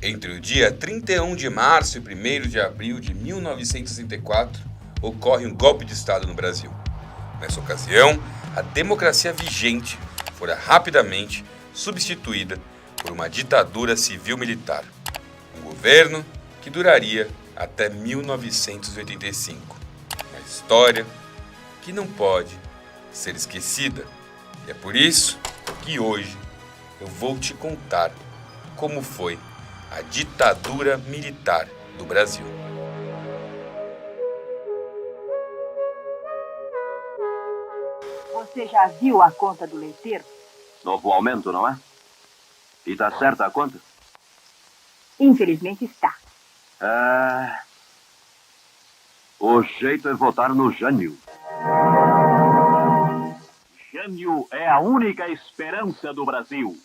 Entre o dia 31 de março e 1º de abril de 1964, ocorre um golpe de Estado no Brasil. Nessa ocasião, a democracia vigente fora rapidamente substituída por uma ditadura civil-militar. Um governo que duraria até 1985. Uma história que não pode ser esquecida. E é por isso que hoje eu vou te contar como foi a ditadura militar do Brasil. Você já viu a conta do leiteiro? Novo aumento, não é? E tá certa a conta? Infelizmente está. O jeito é votar no Jânio. Jânio é a única esperança do Brasil.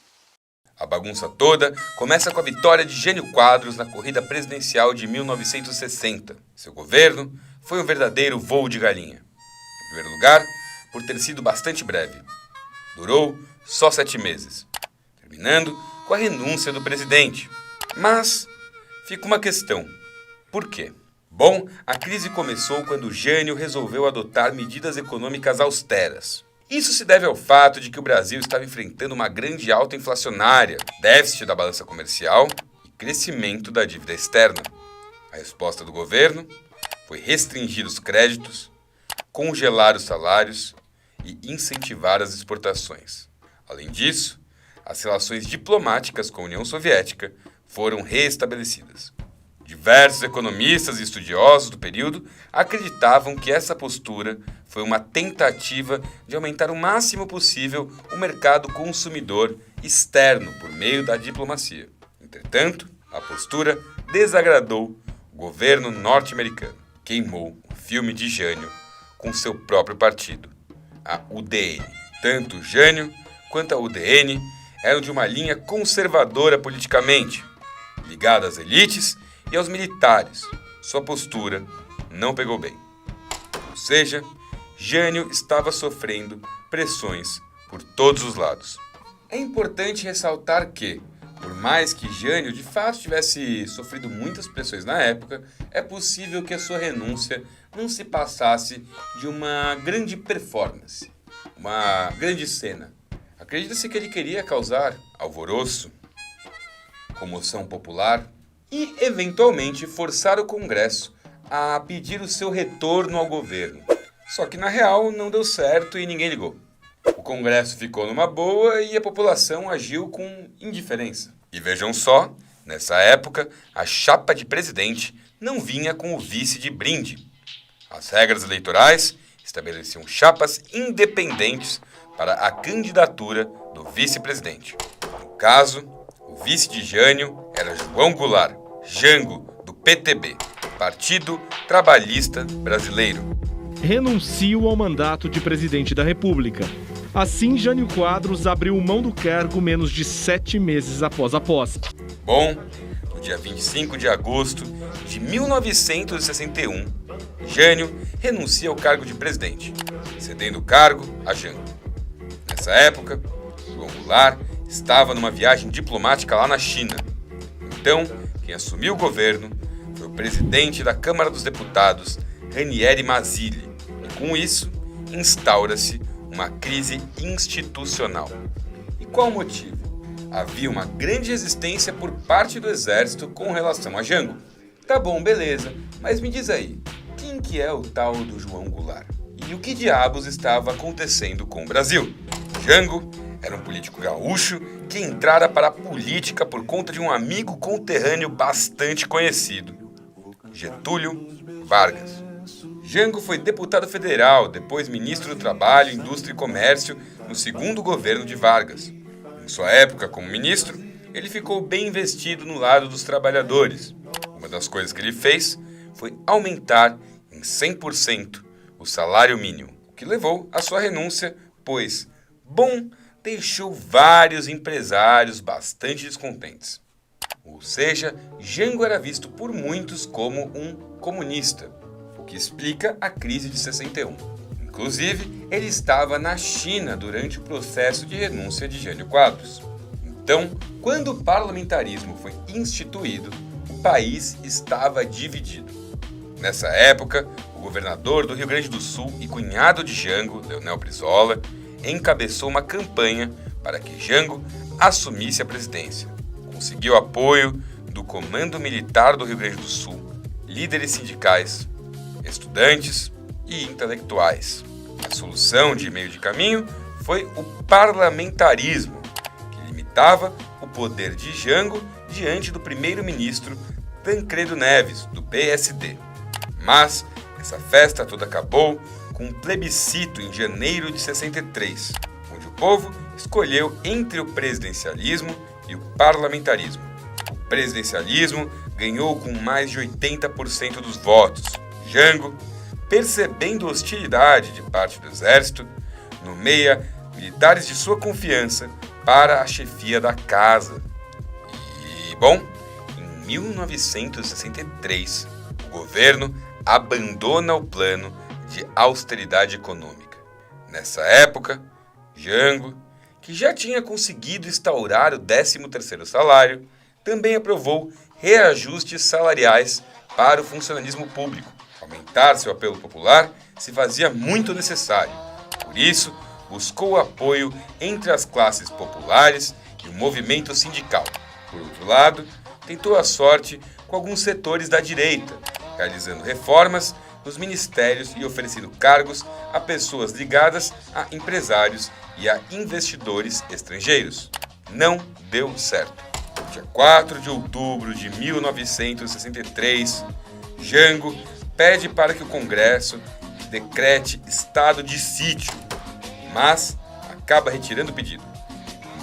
A bagunça toda começa com a vitória de Jânio Quadros na corrida presidencial de 1960. Seu governo foi um verdadeiro voo de galinha. Em primeiro lugar, por ter sido bastante breve. Durou só 7 meses, terminando com a renúncia do presidente. Mas fica uma questão. Por quê? Bom, a crise começou quando Jânio resolveu adotar medidas econômicas austeras. Isso se deve ao fato de que o Brasil estava enfrentando uma grande alta inflacionária, déficit da balança comercial e crescimento da dívida externa. A resposta do governo foi restringir os créditos, congelar os salários e incentivar as exportações. Além disso, as relações diplomáticas com a União Soviética foram restabelecidas. Diversos economistas e estudiosos do período acreditavam que essa postura foi uma tentativa de aumentar o máximo possível o mercado consumidor externo por meio da diplomacia. Entretanto, a postura desagradou o governo norte-americano. Queimou o filme de Jânio com seu próprio partido, a UDN. Tanto Jânio quanto a UDN eram de uma linha conservadora politicamente, ligada às elites e aos militares. Sua postura não pegou bem. Ou seja, Jânio estava sofrendo pressões por todos os lados. É importante ressaltar que, por mais que Jânio de fato tivesse sofrido muitas pressões na época, é possível que a sua renúncia não se passasse de uma grande performance, uma grande cena. Acredita-se que ele queria causar alvoroço, comoção popular e, eventualmente, forçar o Congresso a pedir o seu retorno ao governo. Só que, na real, não deu certo e ninguém ligou. O Congresso ficou numa boa e a população agiu com indiferença. E vejam só, nessa época, a chapa de presidente não vinha com o vice de brinde. As regras eleitorais estabeleciam chapas independentes para a candidatura do vice-presidente. No caso, o vice de Jânio era João Goulart, Jango, do PTB, Partido Trabalhista Brasileiro. Renuncio ao mandato de presidente da República. Assim, Jânio Quadros abriu mão do cargo menos de 7 meses após a posse. Bom, no dia 25 de agosto de 1961, Jânio renuncia ao cargo de presidente, cedendo o cargo a Jango. Nessa época, João Goulart estava numa viagem diplomática lá na China. Então, quem assumiu o governo foi o presidente da Câmara dos Deputados, Ranieri Mazzilli. E com isso, instaura-se uma crise institucional. E qual o motivo? Havia uma grande resistência por parte do exército com relação a Jango. Tá bom, beleza, mas me diz aí, quem que é o tal do João Goulart? E o que diabos estava acontecendo com o Brasil? Jango era um político gaúcho que entrara para a política por conta de um amigo conterrâneo bastante conhecido, Getúlio Vargas. Jango foi deputado federal, depois ministro do Trabalho, Indústria e Comércio no segundo governo de Vargas. Em sua época como ministro, ele ficou bem investido no lado dos trabalhadores. Uma das coisas que ele fez foi aumentar em 100% o salário mínimo, o que levou à sua renúncia, pois, deixou vários empresários bastante descontentes. Ou seja, Jango era visto por muitos como um comunista, o que explica a crise de 61. Inclusive, ele estava na China durante o processo de renúncia de Jânio Quadros. Então, quando o parlamentarismo foi instituído, o país estava dividido. Nessa época, o governador do Rio Grande do Sul e cunhado de Jango, Leonel Brizola, encabeçou uma campanha para que Jango assumisse a presidência. Conseguiu apoio do Comando Militar do Rio Grande do Sul, líderes sindicais, estudantes e intelectuais. A solução de meio de caminho foi o parlamentarismo, que limitava o poder de Jango diante do primeiro-ministro Tancredo Neves, do PSD. Mas essa festa toda acabou com um plebiscito em janeiro de 63, onde o povo escolheu entre o presidencialismo e o parlamentarismo. O presidencialismo ganhou com mais de 80% dos votos. Jango, percebendo hostilidade de parte do exército, nomeia militares de sua confiança para a chefia da casa. E, bom, em 1963, o governo abandona o plano de austeridade econômica. Nessa época, Jango, que já tinha conseguido instaurar o 13º salário, também aprovou reajustes salariais para o funcionalismo público. Aumentar seu apelo popular se fazia muito necessário. Por isso, buscou apoio entre as classes populares e o movimento sindical. Por outro lado, tentou a sorte com alguns setores da direita, realizando reformas nos ministérios e oferecendo cargos a pessoas ligadas a empresários e a investidores estrangeiros. Não deu certo. Dia 4 de outubro de 1963, Jango pede para que o Congresso decrete estado de sítio, mas acaba retirando o pedido.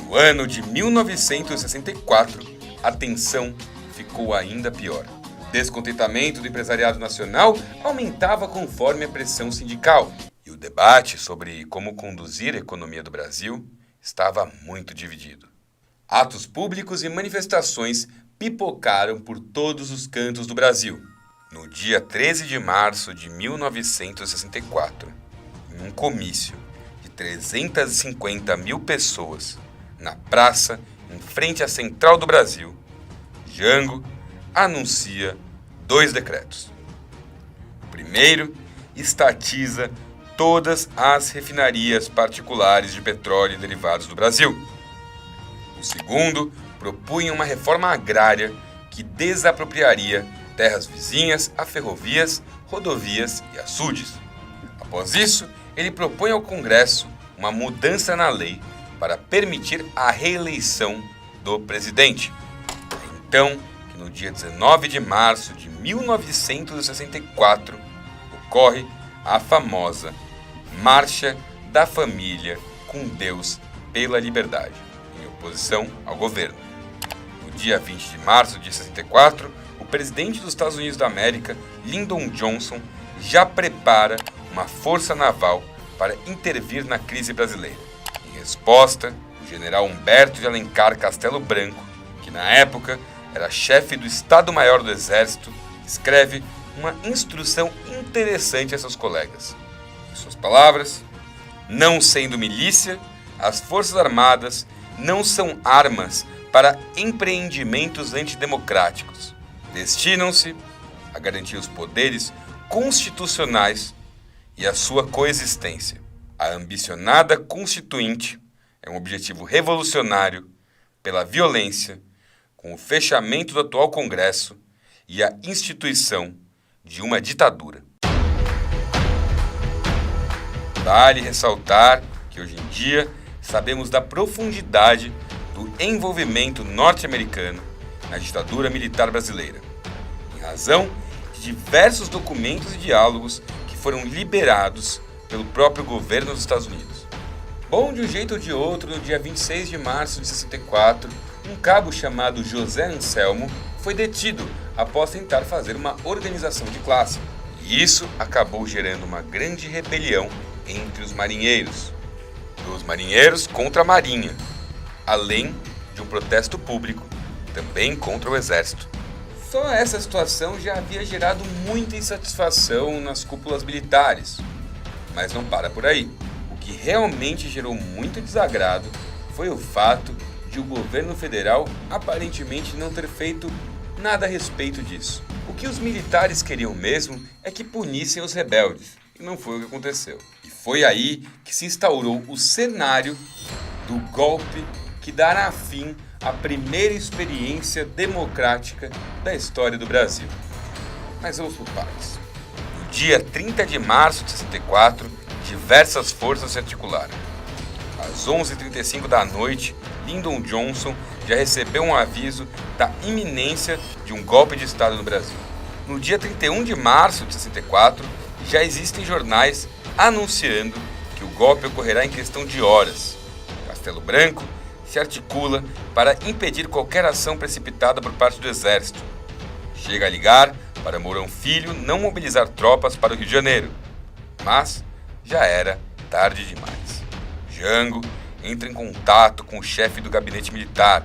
No ano de 1964, a tensão ficou ainda pior. O descontentamento do empresariado nacional aumentava conforme a pressão sindical, e o debate sobre como conduzir a economia do Brasil estava muito dividido. Atos públicos e manifestações pipocaram por todos os cantos do Brasil. No dia 13 de março de 1964, em um comício de 350 mil pessoas na praça em frente à Central do Brasil, Jango anuncia 2 decretos. O primeiro estatiza todas as refinarias particulares de petróleo e derivados do Brasil. O segundo propunha uma reforma agrária que desapropriaria terras vizinhas a ferrovias, rodovias e açudes. Após isso, ele propõe ao Congresso uma mudança na lei para permitir a reeleição do presidente. Então, que no dia 19 de março de 1964, ocorre a famosa Marcha da Família com Deus pela Liberdade, em oposição ao governo. No dia 20 de março de 64, o presidente dos Estados Unidos da América, Lyndon Johnson, já prepara uma força naval para intervir na crise brasileira. Em resposta, o general Humberto de Alencar Castelo Branco, que na época era chefe do Estado-Maior do Exército, escreve uma instrução interessante a seus colegas. Em suas palavras, não sendo milícia, as Forças Armadas não são armas para empreendimentos antidemocráticos. Destinam-se a garantir os poderes constitucionais e a sua coexistência. A ambicionada Constituinte é um objetivo revolucionário pela violência, com o fechamento do atual Congresso e a instituição de uma ditadura. Vale ressaltar que hoje em dia sabemos da profundidade do envolvimento norte-americano na ditadura militar brasileira, em razão de diversos documentos e diálogos que foram liberados pelo próprio governo dos Estados Unidos. Bom, de um jeito ou de outro, no dia 26 de março de 64, um cabo chamado José Anselmo foi detido após tentar fazer uma organização de classe. E isso acabou gerando uma grande rebelião entre os marinheiros. Dos marinheiros contra a marinha, além de um protesto público também contra o exército. Só essa situação já havia gerado muita insatisfação nas cúpulas militares. Mas não para por aí. O que realmente gerou muito desagrado foi o fato de o governo federal aparentemente não ter feito nada a respeito disso. O que os militares queriam mesmo é que punissem os rebeldes, e não foi o que aconteceu. E foi aí que se instaurou o cenário do golpe que dará fim à primeira experiência democrática da história do Brasil. Mas vamos por partes. No dia 30 de março de 64, diversas forças se articularam. Às 11h35 da noite, Lyndon Johnson já recebeu um aviso da iminência de um golpe de Estado no Brasil. No dia 31 de março de 64, já existem jornais anunciando que o golpe ocorrerá em questão de horas. Castelo Branco se articula para impedir qualquer ação precipitada por parte do Exército. Chega a ligar para Mourão Filho não mobilizar tropas para o Rio de Janeiro, mas já era tarde demais. Jango entra em contato com o chefe do gabinete militar,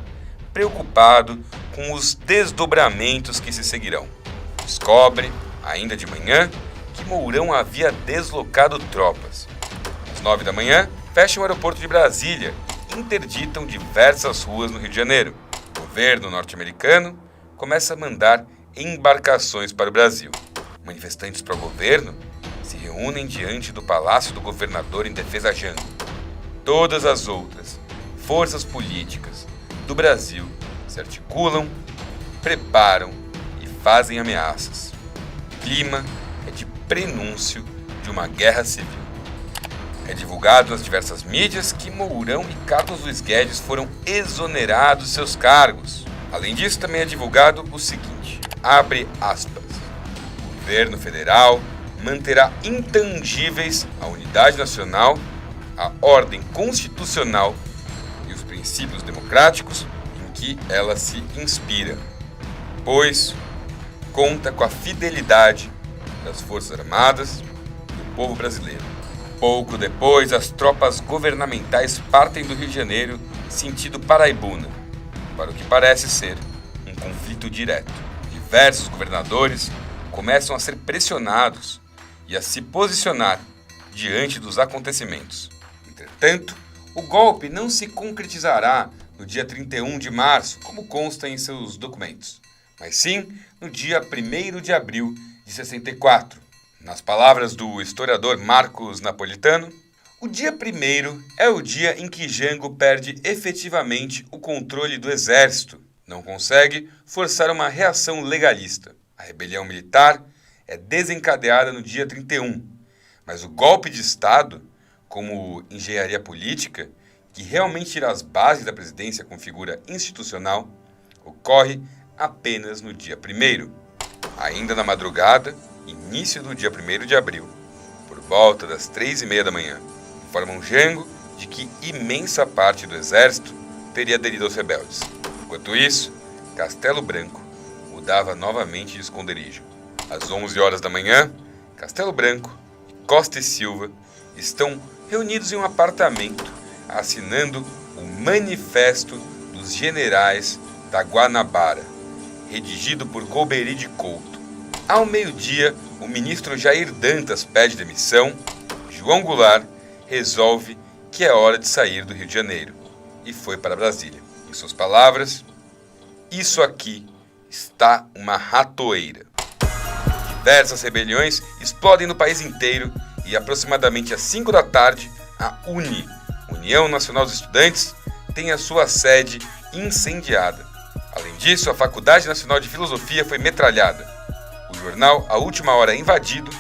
preocupado com os desdobramentos que se seguirão. Descobre, ainda de manhã, que Mourão havia deslocado tropas. Às 9 da manhã, fecham o aeroporto de Brasília e interditam diversas ruas no Rio de Janeiro. O governo norte-americano começa a mandar embarcações para o Brasil. Manifestantes pró-governo se reúnem diante do Palácio do Governador em defesa a Jango. Todas as outras forças políticas do Brasil se articulam, preparam e fazem ameaças. O clima é de prenúncio de uma guerra civil. É divulgado nas diversas mídias que Mourão e Carlos Luiz Guedes foram exonerados de seus cargos. Além disso, também é divulgado o seguinte, abre aspas, o governo federal manterá intangíveis a unidade nacional, a ordem constitucional e os princípios democráticos em que ela se inspira, pois conta com a fidelidade das Forças Armadas e do povo brasileiro. Pouco depois, as tropas governamentais partem do Rio de Janeiro sentido Paraibuna, para o que parece ser um conflito direto. Diversos governadores começam a ser pressionados e a se posicionar diante dos acontecimentos. Entretanto, o golpe não se concretizará no dia 31 de março, como consta em seus documentos, mas sim no dia 1º de abril de 64. Nas palavras do historiador Marcos Napolitano, o dia 1º é o dia em que Jango perde efetivamente o controle do exército. Não consegue forçar uma reação legalista. A rebelião militar é desencadeada no dia 31, mas o golpe de Estado, como engenharia política, que realmente tira as bases da presidência com figura institucional, ocorre apenas no dia 1º. Ainda na madrugada, início do dia 1º de abril, por volta das 3h30 da manhã, informam Jango de que imensa parte do exército teria aderido aos rebeldes. Enquanto isso, Castelo Branco mudava novamente de esconderijo. Às 11 horas da manhã, Castelo Branco e Costa e Silva estão reunidos em um apartamento, assinando o Manifesto dos Generais da Guanabara, redigido por Golbery de Couto. Ao meio-dia, o ministro Jair Dantas pede demissão. João Goulart resolve que é hora de sair do Rio de Janeiro e foi para Brasília. Em suas palavras, isso aqui está uma ratoeira. Diversas rebeliões explodem no país inteiro e aproximadamente às 5 da tarde, a UNE, União Nacional dos Estudantes, tem a sua sede incendiada. Além disso, a Faculdade Nacional de Filosofia foi metralhada. O jornal A Última Hora é invadido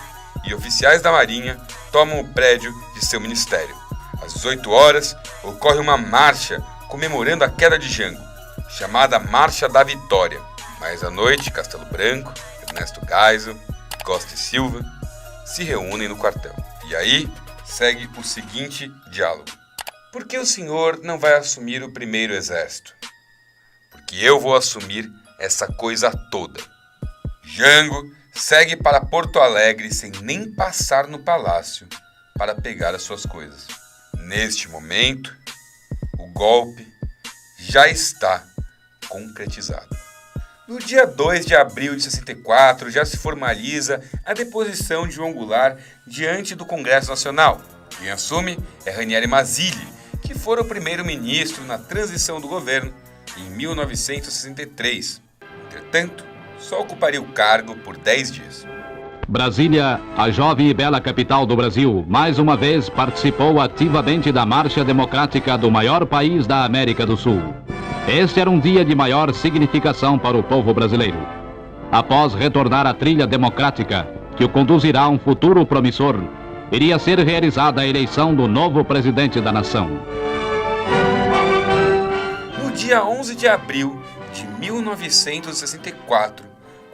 e oficiais da Marinha tomam o prédio de seu ministério. Às 18 horas, ocorre uma marcha comemorando a queda de Jango, chamada Marcha da Vitória. Mais à noite, Castelo Branco, Ernesto Geisel, Costa e Silva se reúnem no quartel. E aí segue o seguinte diálogo. Por que o senhor não vai assumir o primeiro exército? Porque eu vou assumir essa coisa toda. Jango segue para Porto Alegre sem nem passar no palácio para pegar as suas coisas. Neste momento, o golpe já está concretizado. No dia 2 de abril de 64, já se formaliza a deposição de João Goulart diante do Congresso Nacional. Quem assume é Ranieri Mazzilli, que que fora o primeiro-ministro na transição do governo em 1963. Entretanto, só ocuparia o cargo por 10 dias. Brasília, a jovem e bela capital do Brasil, mais uma vez participou ativamente da marcha democrática do maior país da América do Sul. Este era um dia de maior significação para o povo brasileiro. Após retornar à trilha democrática, que o conduzirá a um futuro promissor, iria ser realizada a eleição do novo presidente da nação. No dia 11 de abril de 1964,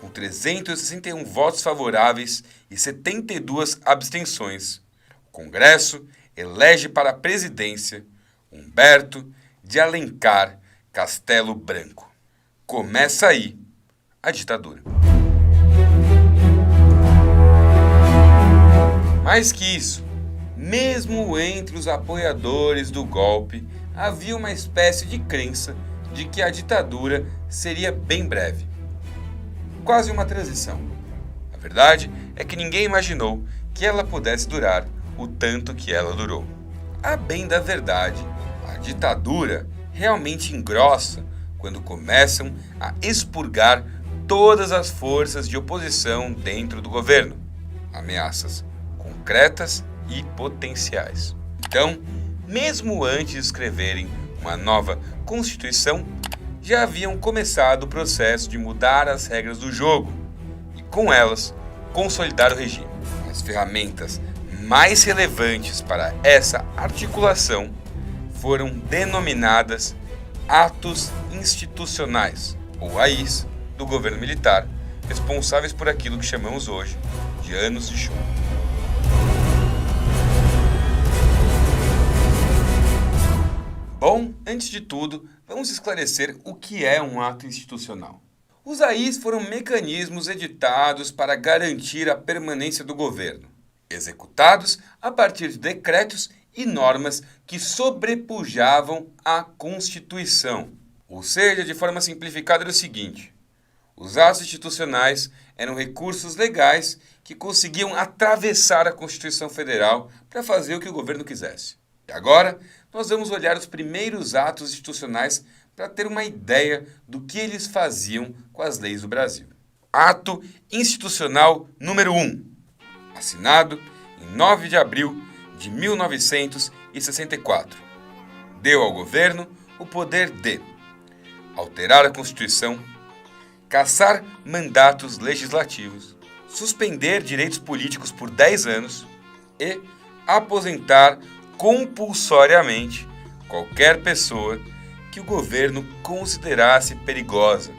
com 361 votos favoráveis e 72 abstenções, o Congresso elege para a presidência Humberto de Alencar Castelo Branco. Começa aí a ditadura. Mais que isso, mesmo entre os apoiadores do golpe, havia uma espécie de crença de que a ditadura seria bem breve. Quase uma transição. A verdade é que ninguém imaginou que ela pudesse durar o tanto que ela durou. A bem da verdade, a ditadura realmente engrossa quando começam a expurgar todas as forças de oposição dentro do governo. Ameaças concretas e potenciais. Então, mesmo antes de escreverem uma nova Constituição, já haviam começado o processo de mudar as regras do jogo e, com elas, consolidar o regime. As ferramentas mais relevantes para essa articulação foram denominadas atos institucionais, ou AIs, do governo militar, responsáveis por aquilo que chamamos hoje de anos de chumbo. Bom, antes de tudo, vamos esclarecer o que é um ato institucional. Os AIs foram mecanismos editados para garantir a permanência do governo, executados a partir de decretos e normas que sobrepujavam a Constituição. Ou seja, de forma simplificada, era o seguinte: os atos institucionais eram recursos legais que conseguiam atravessar a Constituição Federal para fazer o que o governo quisesse. E agora, nós vamos olhar os primeiros atos institucionais para ter uma ideia do que eles faziam com as leis do Brasil. Ato Institucional número 1, assinado em 9 de abril de 1964. Deu ao governo o poder de alterar a Constituição, cassar mandatos legislativos, suspender direitos políticos por 10 anos e aposentar compulsoriamente qualquer pessoa que o governo considerasse perigosa.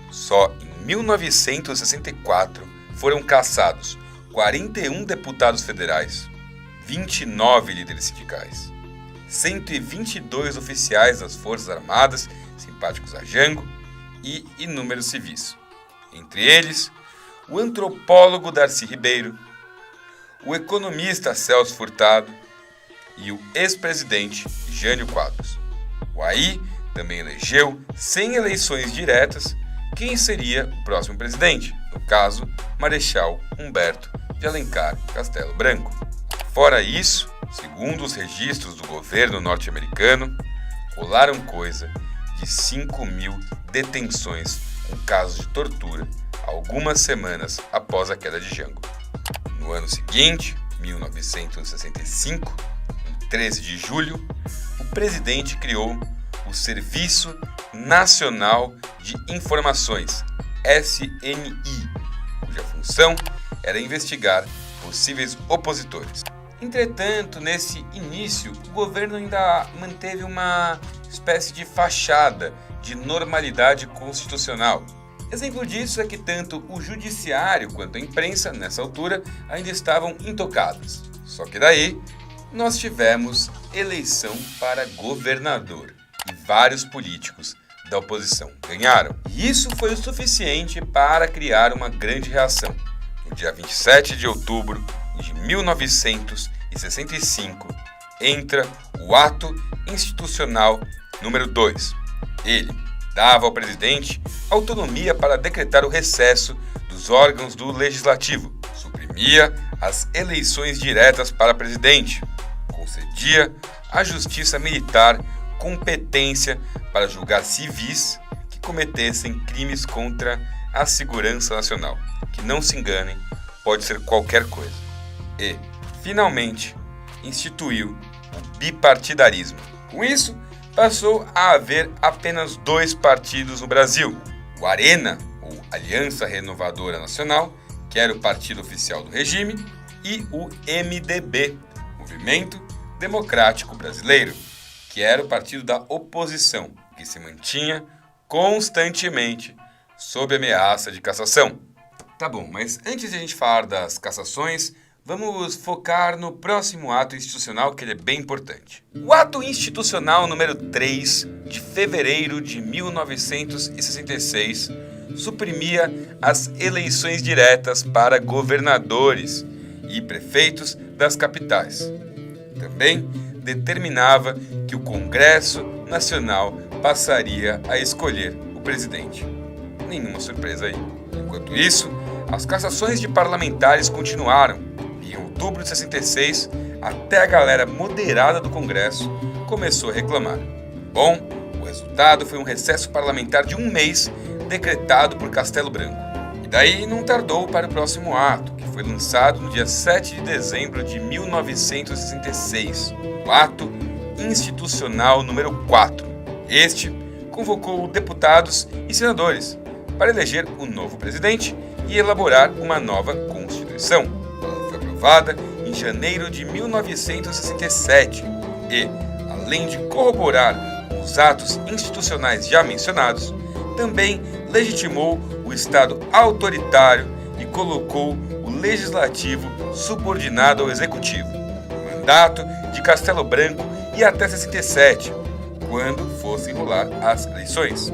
Só em 1964 foram cassados 41 deputados federais, 29 líderes sindicais, 122 oficiais das Forças Armadas simpáticos a Jango e inúmeros civis. Entre eles, o antropólogo Darcy Ribeiro, o economista Celso Furtado e o ex-presidente Jânio Quadros. O AI também elegeu, sem eleições diretas, quem seria o próximo presidente, no caso, Marechal Humberto de Alencar Castelo Branco. Fora isso, segundo os registros do governo norte-americano, rolaram coisa de 5.000 detenções com casos de tortura algumas semanas após a queda de Jango. No ano seguinte, 1965, em 13 de julho, o presidente criou o Serviço Nacional de Informações, SNI, cuja função era investigar possíveis opositores. Entretanto, nesse início, o governo ainda manteve uma espécie de fachada de normalidade constitucional. Exemplo disso é que tanto o judiciário quanto a imprensa, nessa altura, ainda estavam intocados. Só que daí, nós tivemos eleição para governador e vários políticos da oposição ganharam. E isso foi o suficiente para criar uma grande reação. No dia 27 de outubro de 1965, entra o Ato Institucional número 2. Ele dava ao presidente autonomia para decretar o recesso dos órgãos do Legislativo, suprimia as eleições diretas para presidente, concedia a justiça militar competência para julgar civis que cometessem crimes contra a segurança nacional. Que não se enganem, pode ser qualquer coisa. E, finalmente, instituiu o bipartidarismo. Com isso, passou a haver apenas 2 partidos no Brasil: o Arena, ou Aliança Renovadora Nacional, que era o partido oficial do regime, e o MDB, Movimento Democrático Brasileiro, que era o partido da oposição, que se mantinha constantemente sob ameaça de cassação. Tá bom, mas antes de a gente falar das cassações, vamos focar no próximo ato institucional, que ele é bem importante. O ato institucional número 3, de fevereiro de 1966, suprimia as eleições diretas para governadores e prefeitos das capitais. Também determinava que o Congresso Nacional passaria a escolher o presidente. Nenhuma surpresa aí. Enquanto isso, as cassações de parlamentares continuaram. E em outubro de 66, até a galera moderada do Congresso começou a reclamar. Bom, o resultado foi um recesso parlamentar de 1 mês decretado por Castelo Branco. E daí não tardou para o próximo ato, que foi lançado no dia 7 de dezembro de 1966, o Ato Institucional número 4. Este convocou deputados e senadores para eleger o novo presidente e elaborar uma nova Constituição. Ela foi aprovada em janeiro de 1967 e, além de corroborar os atos institucionais já mencionados, também legitimou o Estado autoritário e colocou o Legislativo subordinado ao Executivo. O mandato de Castelo Branco ia até 67, quando fossem rolar as eleições.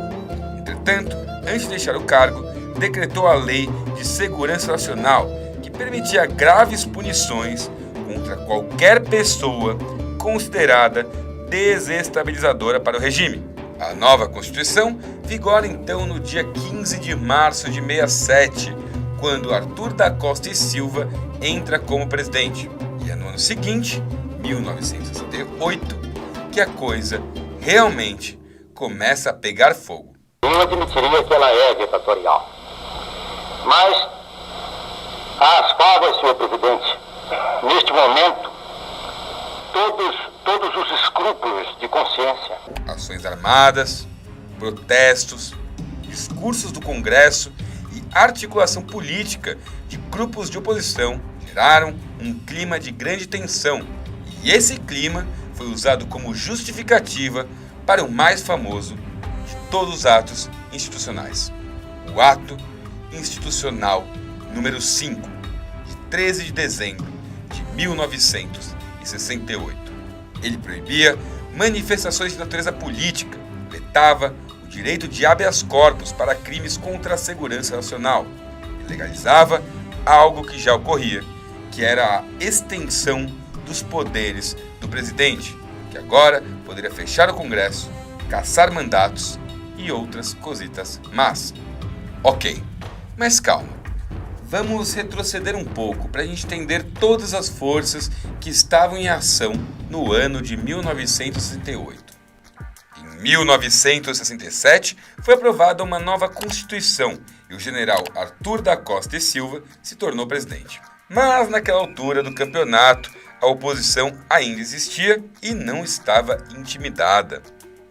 Entretanto, antes de deixar o cargo, decretou a Lei de Segurança Nacional, que permitia graves punições contra qualquer pessoa considerada desestabilizadora para o regime. A nova Constituição vigora então no dia 15 de março de 67, quando Arthur da Costa e Silva entra como presidente. E é no ano seguinte, 1968, que a coisa realmente começa a pegar fogo. Eu admitiria que ela é ditatorial. Mas há as favas, senhor presidente, neste momento, todos os escrúpulos de consciência. Ações armadas, protestos, discursos do Congresso e articulação política de grupos de oposição geraram um clima de grande tensão. E esse clima foi usado como justificativa para o mais famoso de todos os atos institucionais, o Ato Institucional número 5, de 13 de dezembro de 1968. Ele proibia manifestações de natureza política, vetava o direito de habeas corpus para crimes contra a segurança nacional e legalizava algo que já ocorria, que era a extensão dos poderes do presidente, que agora poderia fechar o Congresso, cassar mandatos e outras cositas más. Ok, mas calma. Vamos retroceder um pouco para a gente entender todas as forças que estavam em ação no ano de 1968. Em 1967 foi aprovada uma nova Constituição e o general Arthur da Costa e Silva se tornou presidente. Mas naquela altura do campeonato, a oposição ainda existia e não estava intimidada,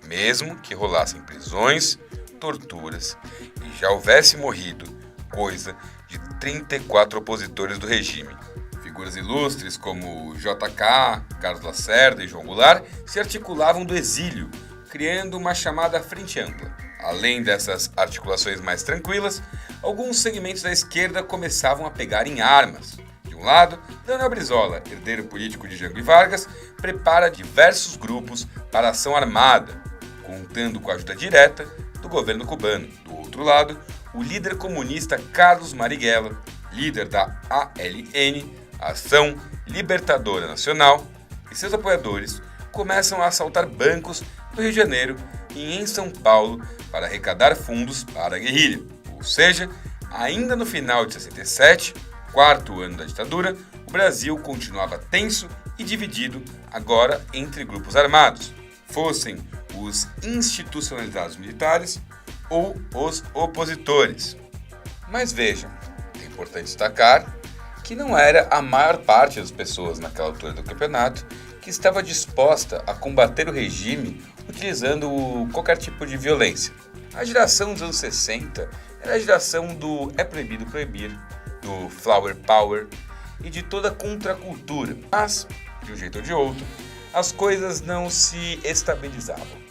mesmo que rolassem prisões, torturas e já houvesse morrido coisa de 34 opositores do regime. Figuras ilustres como JK, Carlos Lacerda e João Goulart se articulavam do exílio, criando uma chamada Frente Ampla. Além dessas articulações mais tranquilas, alguns segmentos da esquerda começavam a pegar em armas. De um lado, Leonel Brizola, herdeiro político de Jango e Vargas, prepara diversos grupos para ação armada, contando com a ajuda direta do governo cubano. Do outro lado, o líder comunista Carlos Marighella, líder da ALN, Ação Libertadora Nacional, e seus apoiadores começam a assaltar bancos no Rio de Janeiro e em São Paulo para arrecadar fundos para a guerrilha. Ou seja, ainda no final de 67, quarto ano da ditadura, o Brasil continuava tenso e dividido agora entre grupos armados, fossem os institucionalizados militares ou os opositores. Mas vejam, é importante destacar que não era a maior parte das pessoas naquela altura do campeonato que estava disposta a combater o regime utilizando qualquer tipo de violência. A geração dos anos 60 era a geração do é proibido proibir, do flower power e de toda a contracultura. Mas, de um jeito ou de outro, as coisas não se estabilizavam.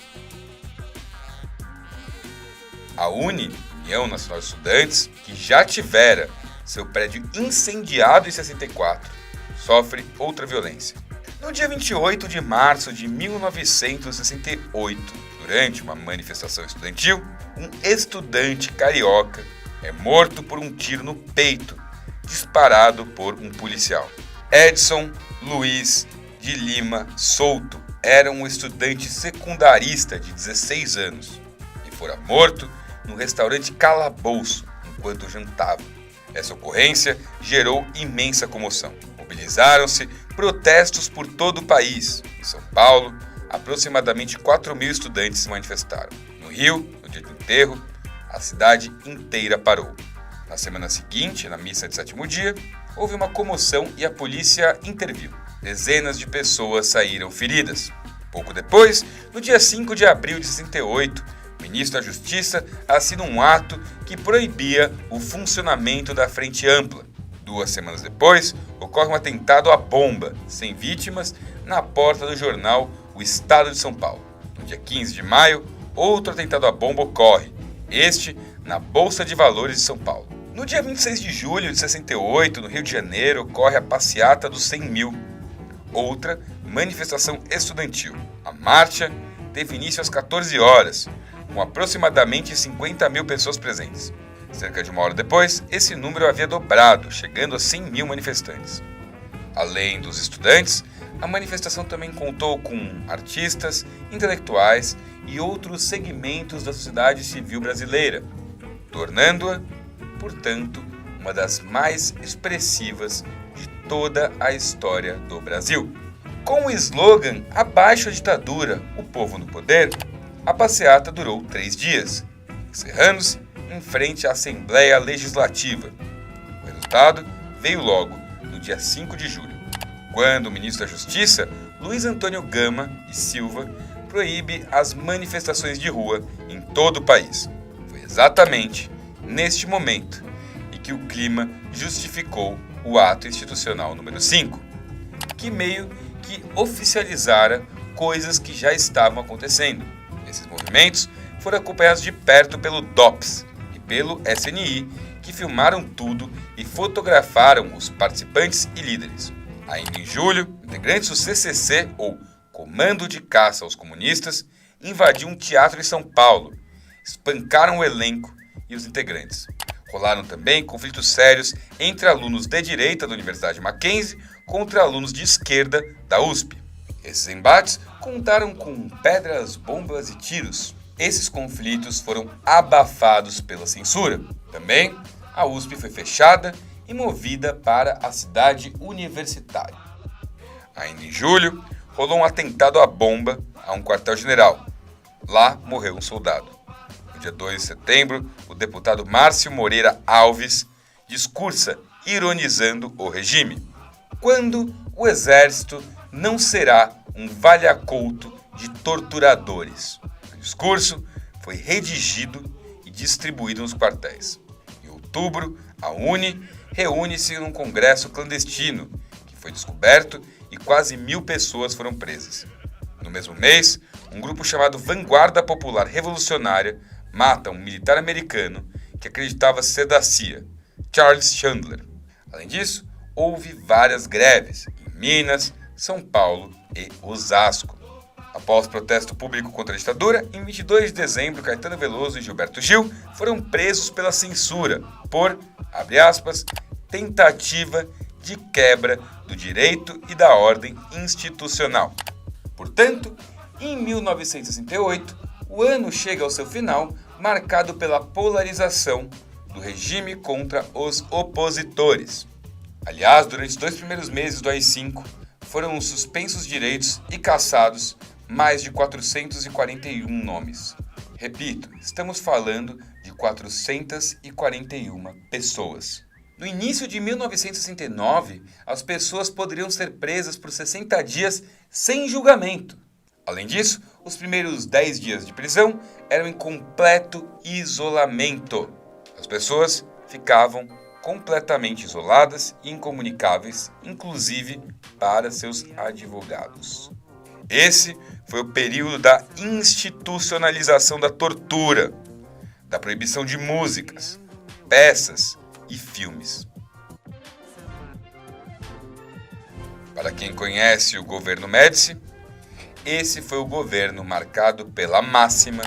A UNE, União Nacional de Estudantes, que já tivera seu prédio incendiado em 64, sofre outra violência. No dia 28 de março de 1968, durante uma manifestação estudantil, um estudante carioca é morto por um tiro no peito, disparado por um policial. Edson Luiz de Lima Souto era um estudante secundarista de 16 anos e fora morto no restaurante Calabouço enquanto jantava. Essa ocorrência gerou imensa comoção. Mobilizaram-se protestos por todo o país. Em São Paulo, aproximadamente 4.000 estudantes se manifestaram. No Rio, no dia do enterro, a cidade inteira parou. Na semana seguinte, na missa de sétimo dia, houve uma comoção e a polícia interviu. Dezenas de pessoas saíram feridas. Pouco depois, no dia 5 de abril de 68, o ministro da Justiça assina um ato que proibia o funcionamento da Frente Ampla. 2 semanas depois, ocorre um atentado à bomba, sem vítimas, na porta do jornal O Estado de São Paulo. No dia 15 de maio, outro atentado à bomba ocorre, este na Bolsa de Valores de São Paulo. No dia 26 de julho de 68, no Rio de Janeiro, ocorre a passeata dos 100 mil, outra manifestação estudantil. A marcha teve início às 14 horas, com aproximadamente 50 mil pessoas presentes. Cerca de uma hora depois, esse número havia dobrado, chegando a 100 mil manifestantes. Além dos estudantes, a manifestação também contou com artistas, intelectuais e outros segmentos da sociedade civil brasileira, tornando-a, portanto, uma das mais expressivas de toda a história do Brasil. Com o slogan "Abaixo a ditadura, o povo no poder", a passeata durou 3 dias, encerrando-se em frente à Assembleia Legislativa. O resultado veio logo no dia 5 de julho, quando o ministro da Justiça, Luiz Antônio Gama e Silva, proíbe as manifestações de rua em todo o país. Foi exatamente neste momento em que o clima justificou o ato institucional número 5, que meio que oficializara coisas que já estavam acontecendo. Esses movimentos foram acompanhados de perto pelo DOPS e pelo SNI, que filmaram tudo e fotografaram os participantes e líderes. Ainda em julho, integrantes do CCC, ou Comando de Caça aos Comunistas, invadiu um teatro em São Paulo, espancaram o elenco e os integrantes. Rolaram também conflitos sérios entre alunos de direita da Universidade Mackenzie contra alunos de esquerda da USP. Esses embates contaram com pedras, bombas e tiros. Esses conflitos foram abafados pela censura. Também, a USP foi fechada e movida para a cidade universitária. Ainda em julho, rolou um atentado à bomba a um quartel-general. Lá morreu um soldado. No dia 2 de setembro, o deputado Márcio Moreira Alves discursa ironizando o regime. Quando o exército não será um valha-couto de torturadores. O discurso foi redigido e distribuído nos quartéis. Em outubro, a UNE reúne-se num congresso clandestino, que foi descoberto e quase 1.000 pessoas foram presas. No mesmo mês, um grupo chamado Vanguarda Popular Revolucionária mata um militar americano que acreditava ser da CIA, Charles Chandler. Além disso, houve várias greves em Minas, São Paulo e Osasco. Após protesto público contra a ditadura, em 22 de dezembro, Caetano Veloso e Gilberto Gil foram presos pela censura por, abre aspas, tentativa de quebra do direito e da ordem institucional. Portanto, em 1968, o ano chega ao seu final, marcado pela polarização do regime contra os opositores. Aliás, durante os 2 primeiros meses do AI-5, foram suspensos direitos e cassados mais de 441 nomes. Repito, estamos falando de 441 pessoas. No início de 1969, as pessoas poderiam ser presas por 60 dias sem julgamento. Além disso, os primeiros 10 dias de prisão eram em completo isolamento. As pessoas ficavam completamente isoladas e incomunicáveis, inclusive para seus advogados. Esse foi o período da institucionalização da tortura, da proibição de músicas, peças e filmes. Para quem conhece o governo Médici, esse foi o governo marcado pela máxima: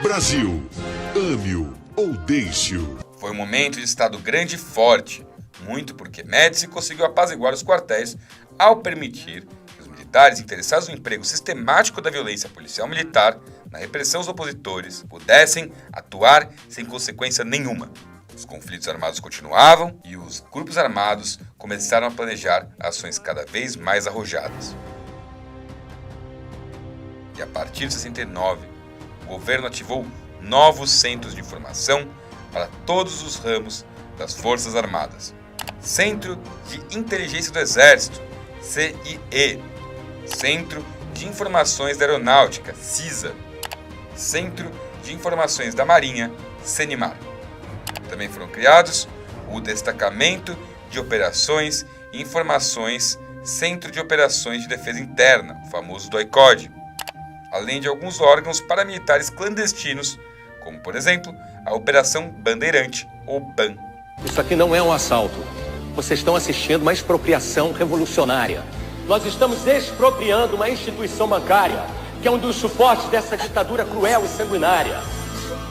Brasil, ame-o ou deixe-o. Foi um momento de Estado grande e forte, muito porque Médici conseguiu apaziguar os quartéis ao permitir que os militares interessados no emprego sistemático da violência policial militar na repressão aos opositores pudessem atuar sem consequência nenhuma. Os conflitos armados continuavam e os grupos armados começaram a planejar ações cada vez mais arrojadas. E a partir de 69, o governo ativou novos centros de informação para todos os ramos das Forças Armadas. Centro de Inteligência do Exército, CIE. Centro de Informações da Aeronáutica, CISA. Centro de Informações da Marinha, CENIMAR. Também foram criados o Destacamento de Operações e Informações, Centro de Operações de Defesa Interna, o famoso DOI-CODE, além de alguns órgãos paramilitares clandestinos, como, por exemplo, a Operação Bandeirante, ou BAN. Isso aqui não é um assalto. Vocês estão assistindo uma expropriação revolucionária. Nós estamos expropriando uma instituição bancária, que é um dos suportes dessa ditadura cruel e sanguinária.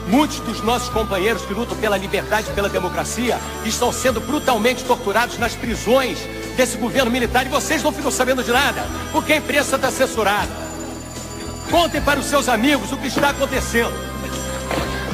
Muitos dos nossos companheiros que lutam pela liberdade e pela democracia estão sendo brutalmente torturados nas prisões desse governo militar e vocês não ficam sabendo de nada, porque a imprensa está censurada. Contem para os seus amigos o que está acontecendo.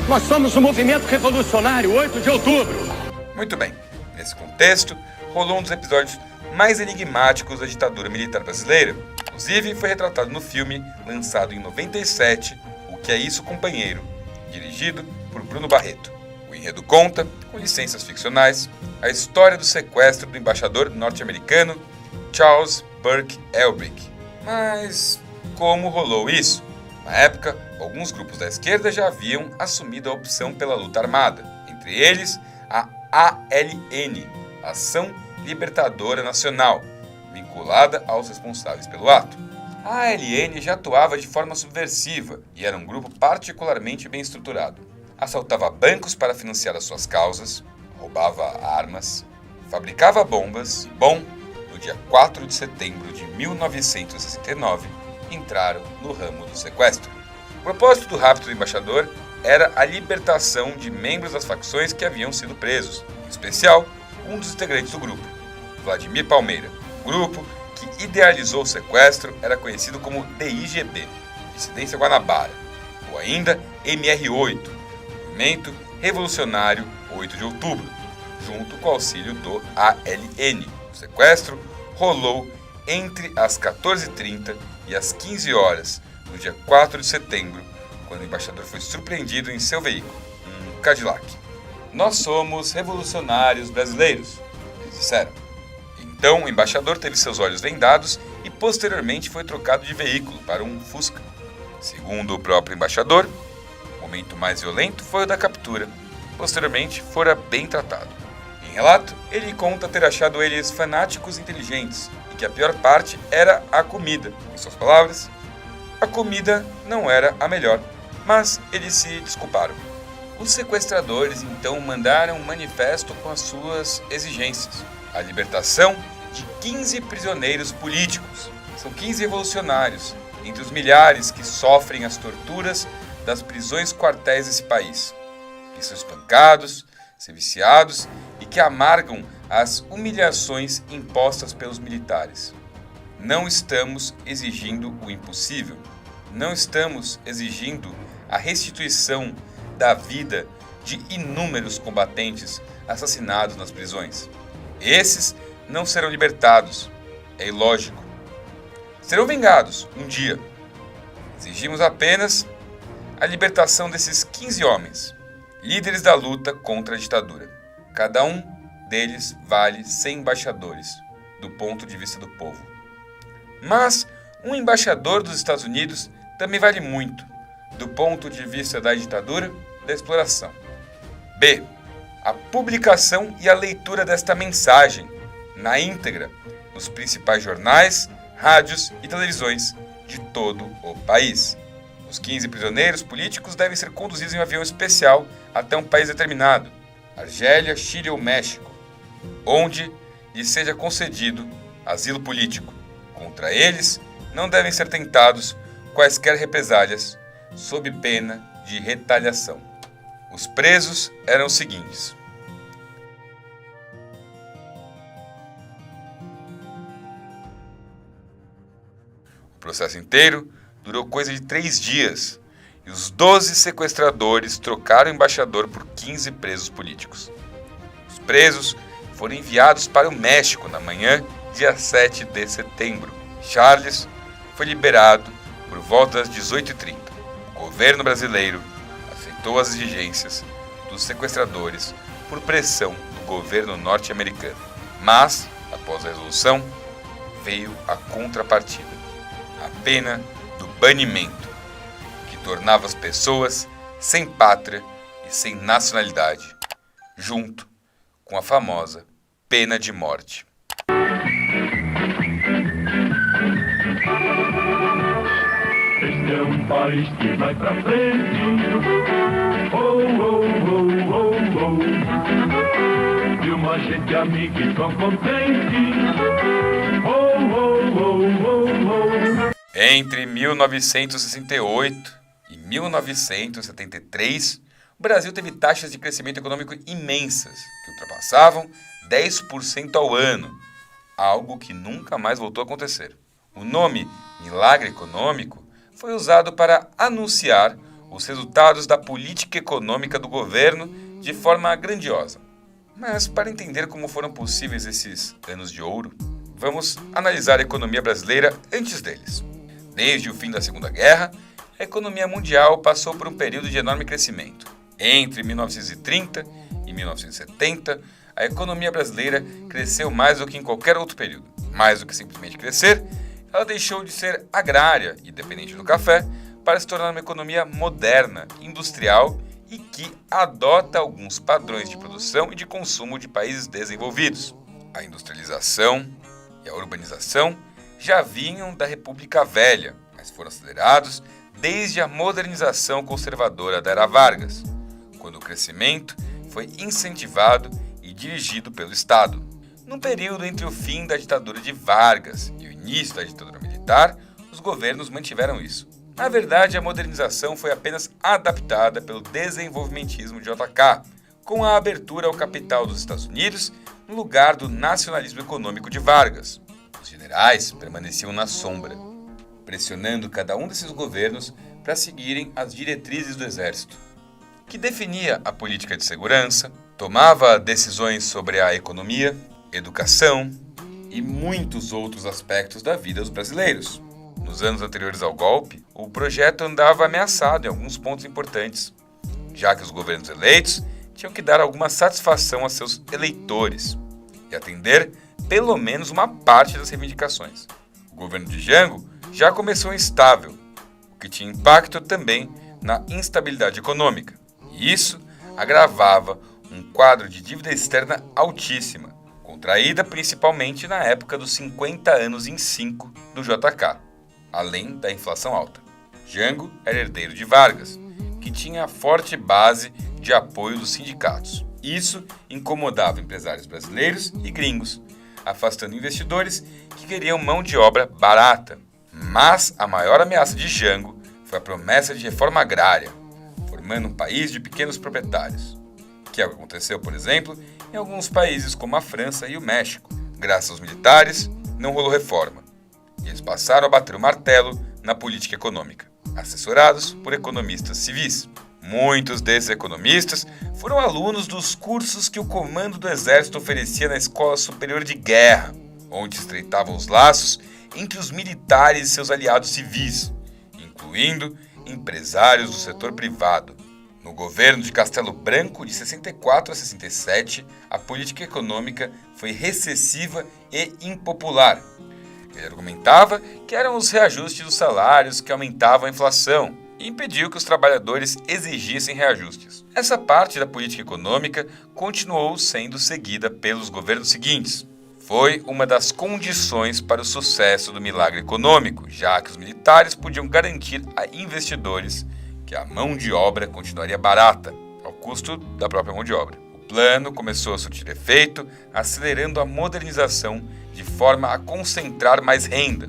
Nós somos o movimento revolucionário 8 de outubro. Muito bem, nesse contexto, rolou um dos episódios mais enigmáticos da ditadura militar brasileira. Inclusive, foi retratado no filme lançado em 97, O Que É Isso, Companheiro, dirigido por Bruno Barreto. O enredo conta, com licenças ficcionais, a história do sequestro do embaixador norte-americano Charles Burke Elbrick. Mas como rolou isso? Na época, alguns grupos da esquerda já haviam assumido a opção pela luta armada, entre eles a ALN, Ação Libertadora Nacional, vinculada aos responsáveis pelo ato. A ALN já atuava de forma subversiva e era um grupo particularmente bem estruturado. Assaltava bancos para financiar as suas causas, roubava armas, fabricava bombas e, no dia 4 de setembro de 1969, entraram no ramo do sequestro. O propósito do rapto do embaixador era a libertação de membros das facções que haviam sido presos, em especial um dos integrantes do grupo, Vladimir Palmeira. O grupo que idealizou o sequestro era conhecido como DIGB, Dissidência Guanabara, ou ainda MR8, Movimento Revolucionário 8 de Outubro, junto com o auxílio do ALN. O sequestro rolou entre as 14h30 e as 15 horas, no dia 4 de setembro, quando o embaixador foi surpreendido em seu veículo, um Cadillac. Nós somos revolucionários brasileiros, eles disseram. Então o embaixador teve seus olhos vendados e posteriormente foi trocado de veículo para um Fusca. Segundo o próprio embaixador, o momento mais violento foi o da captura. Posteriormente, fora bem tratado. Em relato, ele conta ter achado eles fanáticos inteligentes e que a pior parte era a comida. Em suas palavras, a comida não era a melhor, mas eles se desculparam. Os sequestradores então mandaram um manifesto com as suas exigências. A libertação de 15 prisioneiros políticos. São 15 revolucionários, entre os milhares que sofrem as torturas das prisões quartéis desse país, que são espancados, serviciados e que amargam as humilhações impostas pelos militares. Não estamos exigindo o impossível. Não estamos exigindo a restituição da vida de inúmeros combatentes assassinados nas prisões. Esses não serão libertados. é ilógico. Serão vingados um dia. Exigimos apenas a libertação desses 15 homens, líderes da luta contra a ditadura. Cada um deles vale 100 embaixadores, do ponto de vista do povo. Mas um embaixador dos Estados Unidos também vale muito, do ponto de vista da ditadura e da exploração. B. A publicação e a leitura desta mensagem, na íntegra, nos principais jornais, rádios e televisões de todo o país. Os 15 prisioneiros políticos devem ser conduzidos em um avião especial até um país determinado, Argélia, Chile ou México, onde lhes seja concedido asilo político. Contra eles, não devem ser tentados quaisquer represálias, sob pena de retaliação. Os presos eram os seguintes: o processo inteiro durou coisa de 3 dias e os 12 sequestradores trocaram o embaixador por 15 presos políticos. Os presos foram enviados para o México na manhã, dia 7 de setembro. Charles foi liberado por volta das 18h30. O governo brasileiro aceitou as exigências dos sequestradores por pressão do governo norte-americano. Mas, após a resolução, veio a contrapartida, a pena do banimento, que tornava as pessoas sem pátria e sem nacionalidade, junto com a famosa pena de morte. Este é um país que vai pra frente. Oh, oh, oh, oh, oh. De uma gente amiga e tão contente. Oh, oh, oh, oh, oh. Entre 1968 e 1973, o Brasil teve taxas de crescimento econômico imensas, que ultrapassavam 10% ao ano, algo que nunca mais voltou a acontecer. O nome milagre econômico foi usado para anunciar os resultados da política econômica do governo de forma grandiosa. Mas para entender como foram possíveis esses anos de ouro, vamos analisar a economia brasileira antes deles. Desde o fim da Segunda Guerra, a economia mundial passou por um período de enorme crescimento. Entre 1930 e 1970, a economia brasileira cresceu mais do que em qualquer outro período. Mais do que simplesmente crescer, ela deixou de ser agrária e dependente do café para se tornar uma economia moderna, industrial e que adota alguns padrões de produção e de consumo de países desenvolvidos. A industrialização e a urbanização já vinham da República Velha, mas foram acelerados desde a modernização conservadora da Era Vargas, quando o crescimento foi incentivado e dirigido pelo Estado. No período entre o fim da ditadura de Vargas e o início da ditadura militar, os governos mantiveram isso. Na verdade, a modernização foi apenas adaptada pelo desenvolvimentismo de JK, com a abertura ao capital dos Estados Unidos no lugar do nacionalismo econômico de Vargas. Os generais permaneciam na sombra, pressionando cada um desses governos para seguirem as diretrizes do exército, que definia a política de segurança, tomava decisões sobre a economia, educação e muitos outros aspectos da vida dos brasileiros. Nos anos anteriores ao golpe, o projeto andava ameaçado em alguns pontos importantes, já que os governos eleitos tinham que dar alguma satisfação a seus eleitores e atender pelo menos uma parte das reivindicações. O governo de Jango já começou instável, o que tinha impacto também na instabilidade econômica. E isso agravava um quadro de dívida externa altíssima, contraída principalmente na época dos 50 anos em 5 do JK, além da inflação alta. Jango era herdeiro de Vargas, que tinha forte base de apoio dos sindicatos. Isso incomodava empresários brasileiros e gringos, afastando investidores que queriam mão de obra barata. Mas a maior ameaça de Jango foi a promessa de reforma agrária, formando um país de pequenos proprietários, que é o que aconteceu, por exemplo, em alguns países como a França e o México. Graças aos militares, não rolou reforma, e eles passaram a bater o martelo na política econômica, assessorados por economistas civis. Muitos desses economistas foram alunos dos cursos que o comando do exército oferecia na Escola Superior de Guerra. onde se estreitavam os laços entre os militares e seus aliados civis, incluindo empresários do setor privado. No governo de Castelo Branco, de 64 a 67, a política econômica foi recessiva e impopular. Ele argumentava que eram os reajustes dos salários que aumentavam a inflação e impediu que os trabalhadores exigissem reajustes. Essa parte da política econômica continuou sendo seguida pelos governos seguintes. Foi uma das condições para o sucesso do milagre econômico, já que os militares podiam garantir a investidores que a mão de obra continuaria barata, ao custo da própria mão de obra. O plano começou a surtir efeito, acelerando a modernização de forma a concentrar mais renda,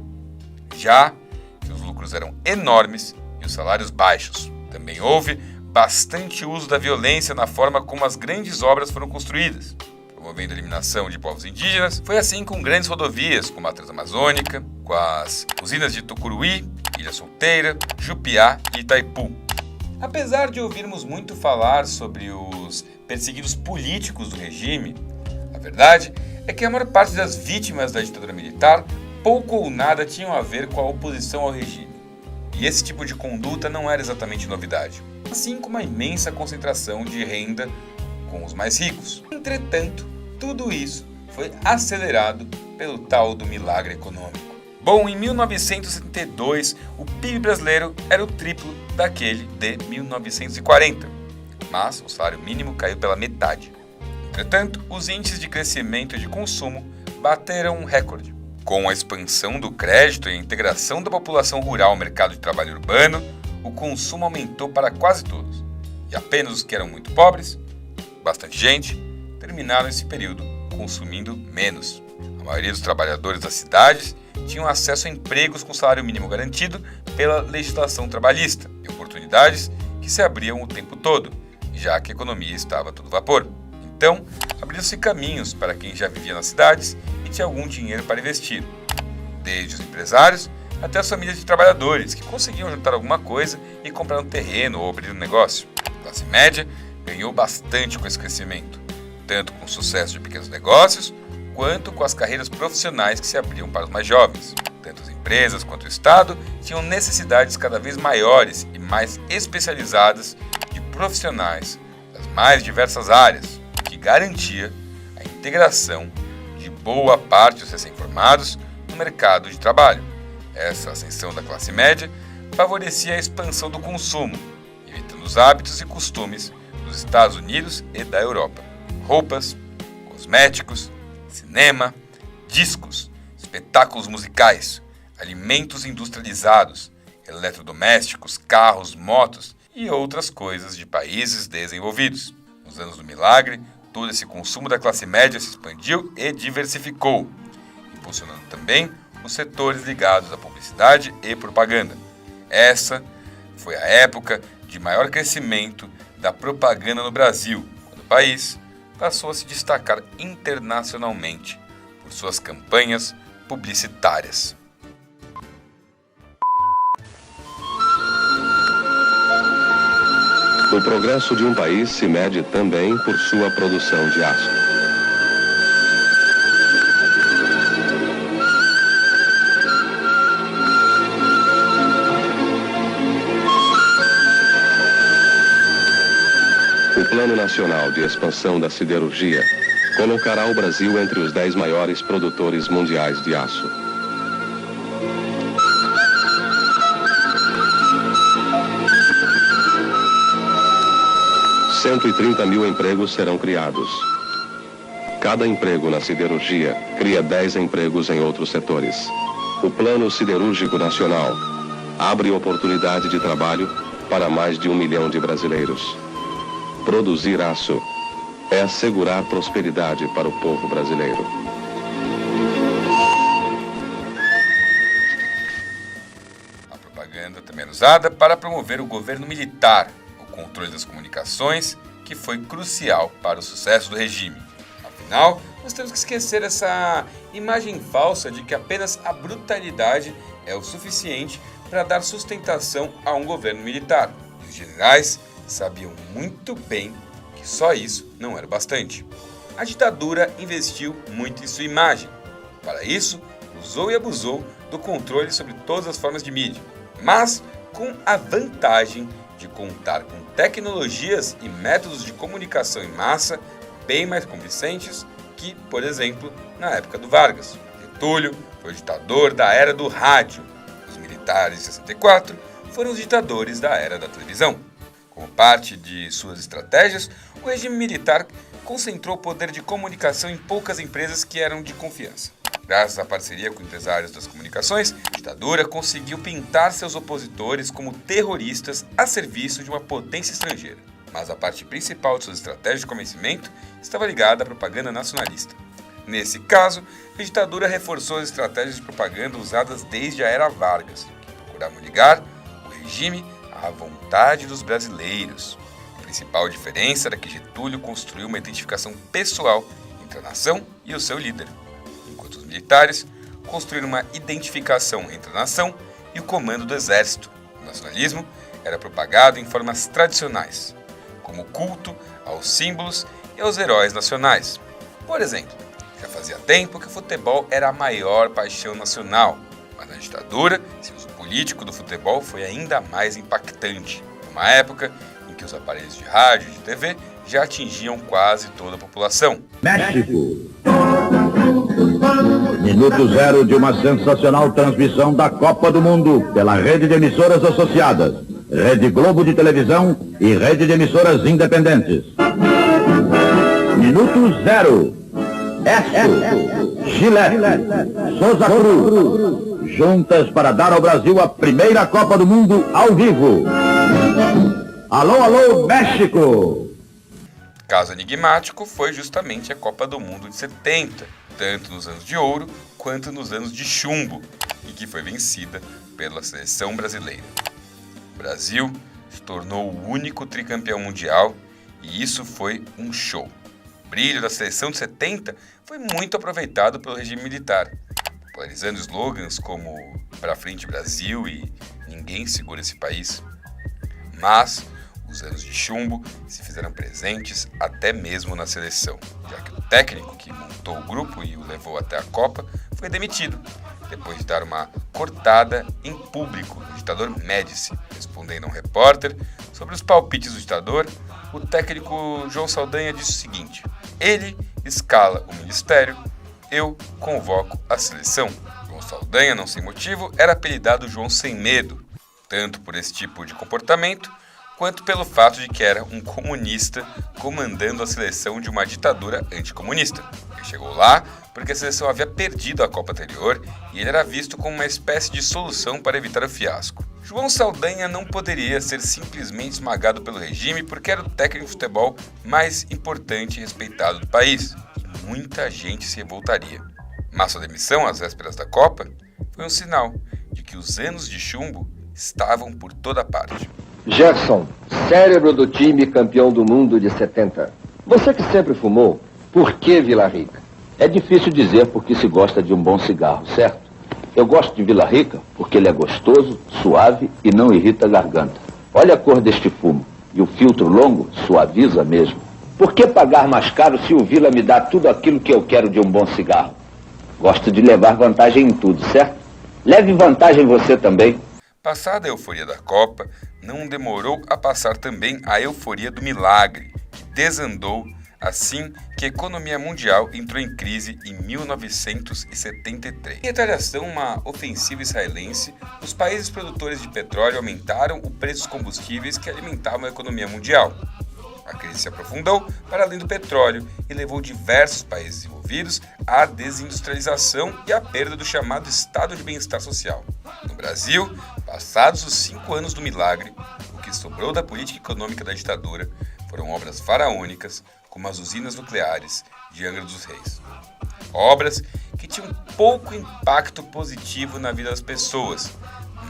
já que os lucros eram enormes e os salários baixos. Também houve bastante uso da violência na forma como as grandes obras foram construídas, promovendo a eliminação de povos indígenas. Foi assim com grandes rodovias, como a Transamazônica, com as usinas de Tucuruí, Ilha Solteira, Jupiá e Itaipu. Apesar de ouvirmos muito falar sobre os perseguidos políticos do regime, a verdade é que a maior parte das vítimas da ditadura militar pouco ou nada tinham a ver com a oposição ao regime. E esse tipo de conduta não era exatamente novidade, assim como a imensa concentração de renda com os mais ricos. Entretanto, tudo isso foi acelerado pelo tal do milagre econômico. Bom, em 1972, o PIB brasileiro era o triplo daquele de 1940, mas o salário mínimo caiu pela metade. Entretanto, os índices de crescimento e de consumo bateram um recorde. Com a expansão do crédito e a integração da população rural ao mercado de trabalho urbano, o consumo aumentou para quase todos, e apenas os que eram muito pobres, bastante gente, terminaram esse período consumindo menos. A maioria dos trabalhadores das cidades tinham acesso a empregos com salário mínimo garantido pela legislação trabalhista e oportunidades que se abriam o tempo todo, já que a economia estava a todo vapor. Então, abriram-se caminhos para quem já vivia nas cidades e tinha algum dinheiro para investir, desde os empresários até as famílias de trabalhadores que conseguiam juntar alguma coisa e comprar um terreno ou abrir um negócio. A classe média ganhou bastante com esse crescimento, tanto com o sucesso de pequenos negócios, quanto com as carreiras profissionais que se abriam para os mais jovens. Tanto as empresas quanto o Estado tinham necessidades cada vez maiores e mais especializadas de profissionais das mais diversas áreas, o que garantia a integração de boa parte dos recém-formados no mercado de trabalho. Essa ascensão da classe média favorecia a expansão do consumo, imitando os hábitos e costumes dos Estados Unidos e da Europa. Roupas, cosméticos, cinema, discos, espetáculos musicais, alimentos industrializados, eletrodomésticos, carros, motos e outras coisas de países desenvolvidos. Nos anos do milagre, todo esse consumo da classe média se expandiu e diversificou, impulsionando também os setores ligados à publicidade e propaganda. Essa foi a época de maior crescimento da propaganda no Brasil, quando o país passou a se destacar internacionalmente por suas campanhas publicitárias. O progresso de um país se mede também por sua produção de aço. O Plano Nacional de Expansão da Siderurgia colocará o Brasil entre os 10 maiores produtores mundiais de aço. « 130 mil empregos serão criados. Cada emprego na siderurgia cria 10 empregos em outros setores. O Plano Siderúrgico Nacional abre oportunidade de trabalho para mais de 1 milhão de brasileiros. Produzir aço é assegurar prosperidade para o povo brasileiro. A propaganda também era usada para promover o governo militar, o controle das comunicações, que foi crucial para o sucesso do regime. Afinal, nós temos que esquecer essa imagem falsa de que apenas a brutalidade é o suficiente para dar sustentação a um governo militar. Os generais sabiam muito bem que só isso não era bastante. A ditadura investiu muito em sua imagem, Para isso, usou e abusou do controle sobre todas as formas de mídia, mas com a vantagem de contar com tecnologias e métodos de comunicação em massa bem mais convincentes que, por exemplo, na época do Vargas. Getúlio foi o ditador da era do rádio. Os militares de 64 foram os ditadores da era da televisão. Como parte de suas estratégias, o regime militar concentrou o poder de comunicação em poucas empresas que eram de confiança. Graças à parceria com empresários das comunicações, a ditadura conseguiu pintar seus opositores como terroristas a serviço de uma potência estrangeira. Mas a parte principal de suas estratégias de convencimento estava ligada à propaganda nacionalista. Nesse caso, a ditadura reforçou as estratégias de propaganda usadas desde a era Vargas, que procuravam ligar o regime à vontade dos brasileiros. A principal diferença era que Getúlio construiu uma identificação pessoal entre a nação e o seu líder, enquanto os militares construíram uma identificação entre a nação e o comando do exército. O nacionalismo era propagado em formas tradicionais, como culto aos símbolos e aos heróis nacionais. Por exemplo, já fazia tempo que o futebol era a maior paixão nacional, mas na ditadura, seu uso político do futebol foi ainda mais impactante, numa época em que os aparelhos de rádio e de TV já atingiam quase toda a população. México. Minuto zero de uma sensacional transmissão da Copa do Mundo pela rede de emissoras associadas, Rede Globo de televisão e rede de emissoras independentes. Minuto zero. Chile, Souza Cruz, juntas para dar ao Brasil a primeira Copa do Mundo ao vivo. Alô, alô, México! Caso enigmático foi justamente a Copa do Mundo de 70, tanto nos anos de ouro quanto nos anos de chumbo, e que foi vencida pela seleção brasileira. O Brasil se tornou o único tricampeão mundial e isso foi um show. O brilho da seleção de 70 foi muito aproveitado pelo regime militar, popularizando slogans como "Pra frente Brasil" e "Ninguém segura esse país". Mas os anos de chumbo se fizeram presentes até mesmo na seleção, já que o técnico que montou o grupo e o levou até a Copa foi demitido, depois de dar uma cortada em público no ditador Médici. Respondendo a um repórter sobre os palpites do ditador, o técnico João Saldanha disse o seguinte: ele escala o ministério, eu convoco a seleção. João Saldanha, não sem motivo, era apelidado João Sem Medo, tanto por esse tipo de comportamento, quanto pelo fato de que era um comunista comandando a seleção de uma ditadura anticomunista. Ele chegou lá porque a seleção havia perdido a Copa anterior e ele era visto como uma espécie de solução para evitar o fiasco. João Saldanha não poderia ser simplesmente esmagado pelo regime porque era o técnico de futebol mais importante e respeitado do país, e muita gente se revoltaria. Mas sua demissão às vésperas da Copa foi um sinal de que os anos de chumbo estavam por toda parte. Gerson, cérebro do time campeão do mundo de 70. Você que sempre fumou, por que Vila Rica? É difícil dizer porque se gosta de um bom cigarro, certo? Eu gosto de Vila Rica porque ele é gostoso, suave e não irrita a garganta. Olha a cor deste fumo. E o filtro longo suaviza mesmo. Por que pagar mais caro se o Vila me dá tudo aquilo que eu quero de um bom cigarro? Gosto de levar vantagem em tudo, certo? Leve vantagem você também. Passada a euforia da Copa, não demorou a passar também a euforia do milagre, que desandou assim que a economia mundial entrou em crise em 1973. Em retaliação a uma ofensiva israelense, os países produtores de petróleo aumentaram o preço dos combustíveis que alimentavam a economia mundial. A crise se aprofundou para além do petróleo e levou diversos países envolvidos à desindustrialização e à perda do chamado estado de bem-estar social. No Brasil, passados os 5 anos do milagre, o que sobrou da política econômica da ditadura foram obras faraônicas, como as usinas nucleares de Angra dos Reis. Obras que tinham pouco impacto positivo na vida das pessoas,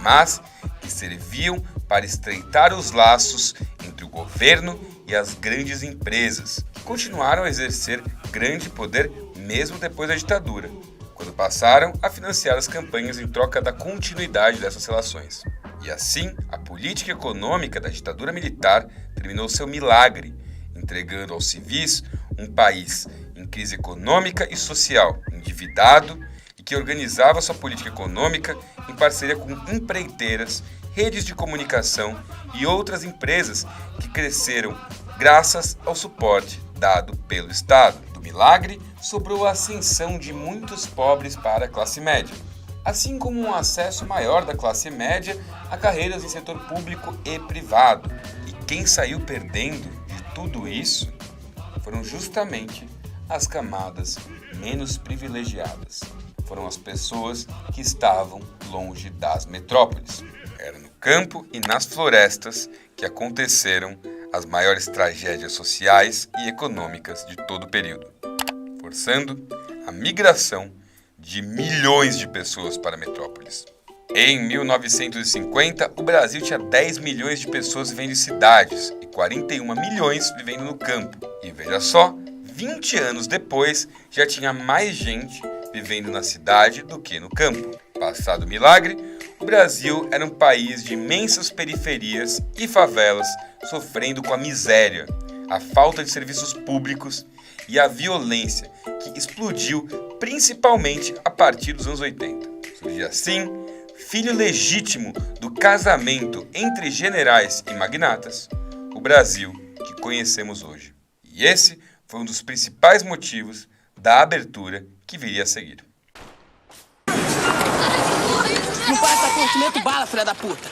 mas que serviam para estreitar os laços entre o governo e as grandes empresas, que continuaram a exercer grande poder mesmo depois da ditadura, quando passaram a financiar as campanhas em troca da continuidade dessas relações. E assim, a política econômica da ditadura militar terminou seu milagre, entregando aos civis um país em crise econômica e social, endividado que organizava sua política econômica em parceria com empreiteiras, redes de comunicação e outras empresas que cresceram graças ao suporte dado pelo Estado. Do milagre, sobrou a ascensão de muitos pobres para a classe média, assim como um acesso maior da classe média a carreiras em setor público e privado. E quem saiu perdendo de tudo isso foram justamente as camadas menos privilegiadas. Foram as pessoas que estavam longe das metrópoles. Era no campo e nas florestas que aconteceram as maiores tragédias sociais e econômicas de todo o período, forçando a migração de milhões de pessoas para metrópoles. Em 1950, o Brasil tinha 10 milhões de pessoas vivendo em cidades e 41 milhões vivendo no campo. E veja só, 20 anos depois, já tinha mais gente vivendo na cidade do que no campo. Passado o milagre, o Brasil era um país de imensas periferias e favelas, sofrendo com a miséria, a falta de serviços públicos e a violência, que explodiu principalmente a partir dos anos 80. Surgia assim, filho legítimo do casamento entre generais e magnatas, o Brasil que conhecemos hoje. E esse foi um dos principais motivos da abertura que viria a seguir. Não faz compartimento bala, filha da puta.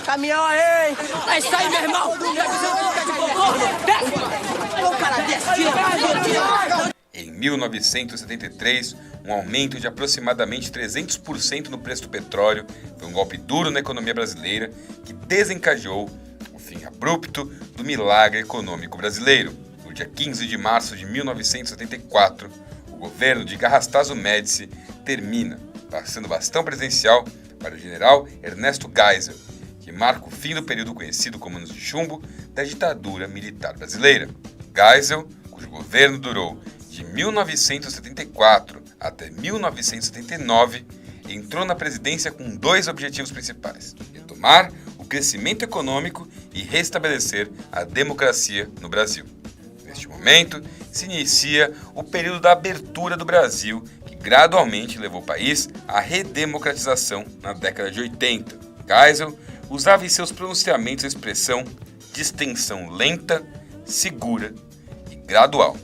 Caminhão aí! Aí sai, meu irmão! Em 1973, um aumento de aproximadamente 300% no preço do petróleo foi um golpe duro na economia brasileira que desencadeou o fim abrupto do milagre econômico brasileiro. No dia 15 de março de 1974, o governo de Garrastazu Médici termina, passando o bastão presidencial para o general Ernesto Geisel, que marca o fim do período conhecido como Anos de Chumbo da ditadura militar brasileira. Geisel, cujo governo durou de 1974 até 1979, entrou na presidência com dois objetivos principais: retomar o crescimento econômico e restabelecer a democracia no Brasil. Neste momento, se inicia o período da abertura do Brasil, que gradualmente levou o país à redemocratização na década de 80. Geisel usava em seus pronunciamentos a expressão de extensão lenta, segura e gradual.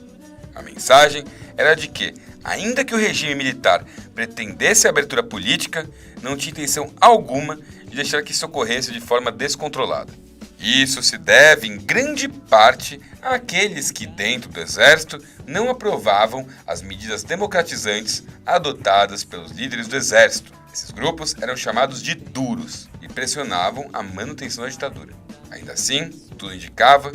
A mensagem era de que, ainda que o regime militar pretendesse a abertura política, não tinha intenção alguma de deixar que isso ocorresse de forma descontrolada. Isso se deve, em grande parte, àqueles que, dentro do Exército, não aprovavam as medidas democratizantes adotadas pelos líderes do Exército. Esses grupos eram chamados de duros e pressionavam a manutenção da ditadura. Ainda assim, tudo indicava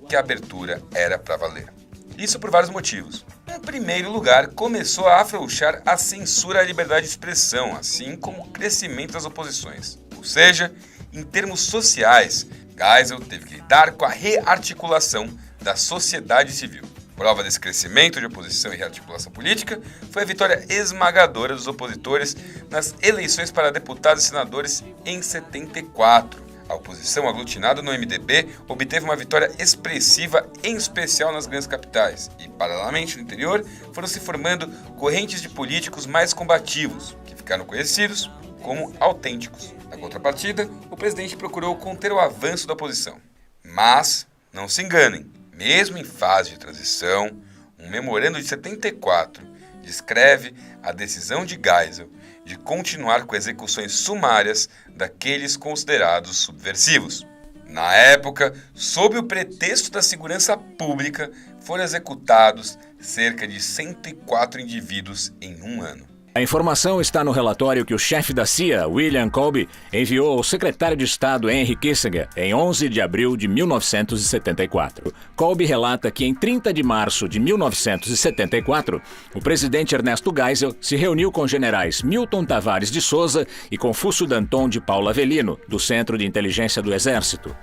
que a abertura era para valer. Isso por vários motivos. Em primeiro lugar, começou a afrouxar a censura à liberdade de expressão, assim como o crescimento das oposições. Ou seja, em termos sociais, Geisel teve que lidar com a rearticulação da sociedade civil. Prova desse crescimento de oposição e rearticulação política foi a vitória esmagadora dos opositores nas eleições para deputados e senadores em 74. A oposição aglutinada no MDB obteve uma vitória expressiva, em especial nas grandes capitais, e, paralelamente, no interior, foram se formando correntes de políticos mais combativos, que ficaram conhecidos como autênticos. Na contrapartida, o presidente procurou conter o avanço da oposição. Mas, não se enganem, mesmo em fase de transição, um memorando de 74 descreve a decisão de Geisel de continuar com execuções sumárias daqueles considerados subversivos. Na época, sob o pretexto da segurança pública, foram executados cerca de 104 indivíduos em um ano. A informação está no relatório que o chefe da CIA, William Colby, enviou ao secretário de Estado Henry Kissinger em 11 de abril de 1974. Colby relata que em 30 de março de 1974, o presidente Ernesto Geisel se reuniu com os generais Milton Tavares de Souza e Confúcio Danton de Paula Avelino, do Centro de Inteligência do Exército.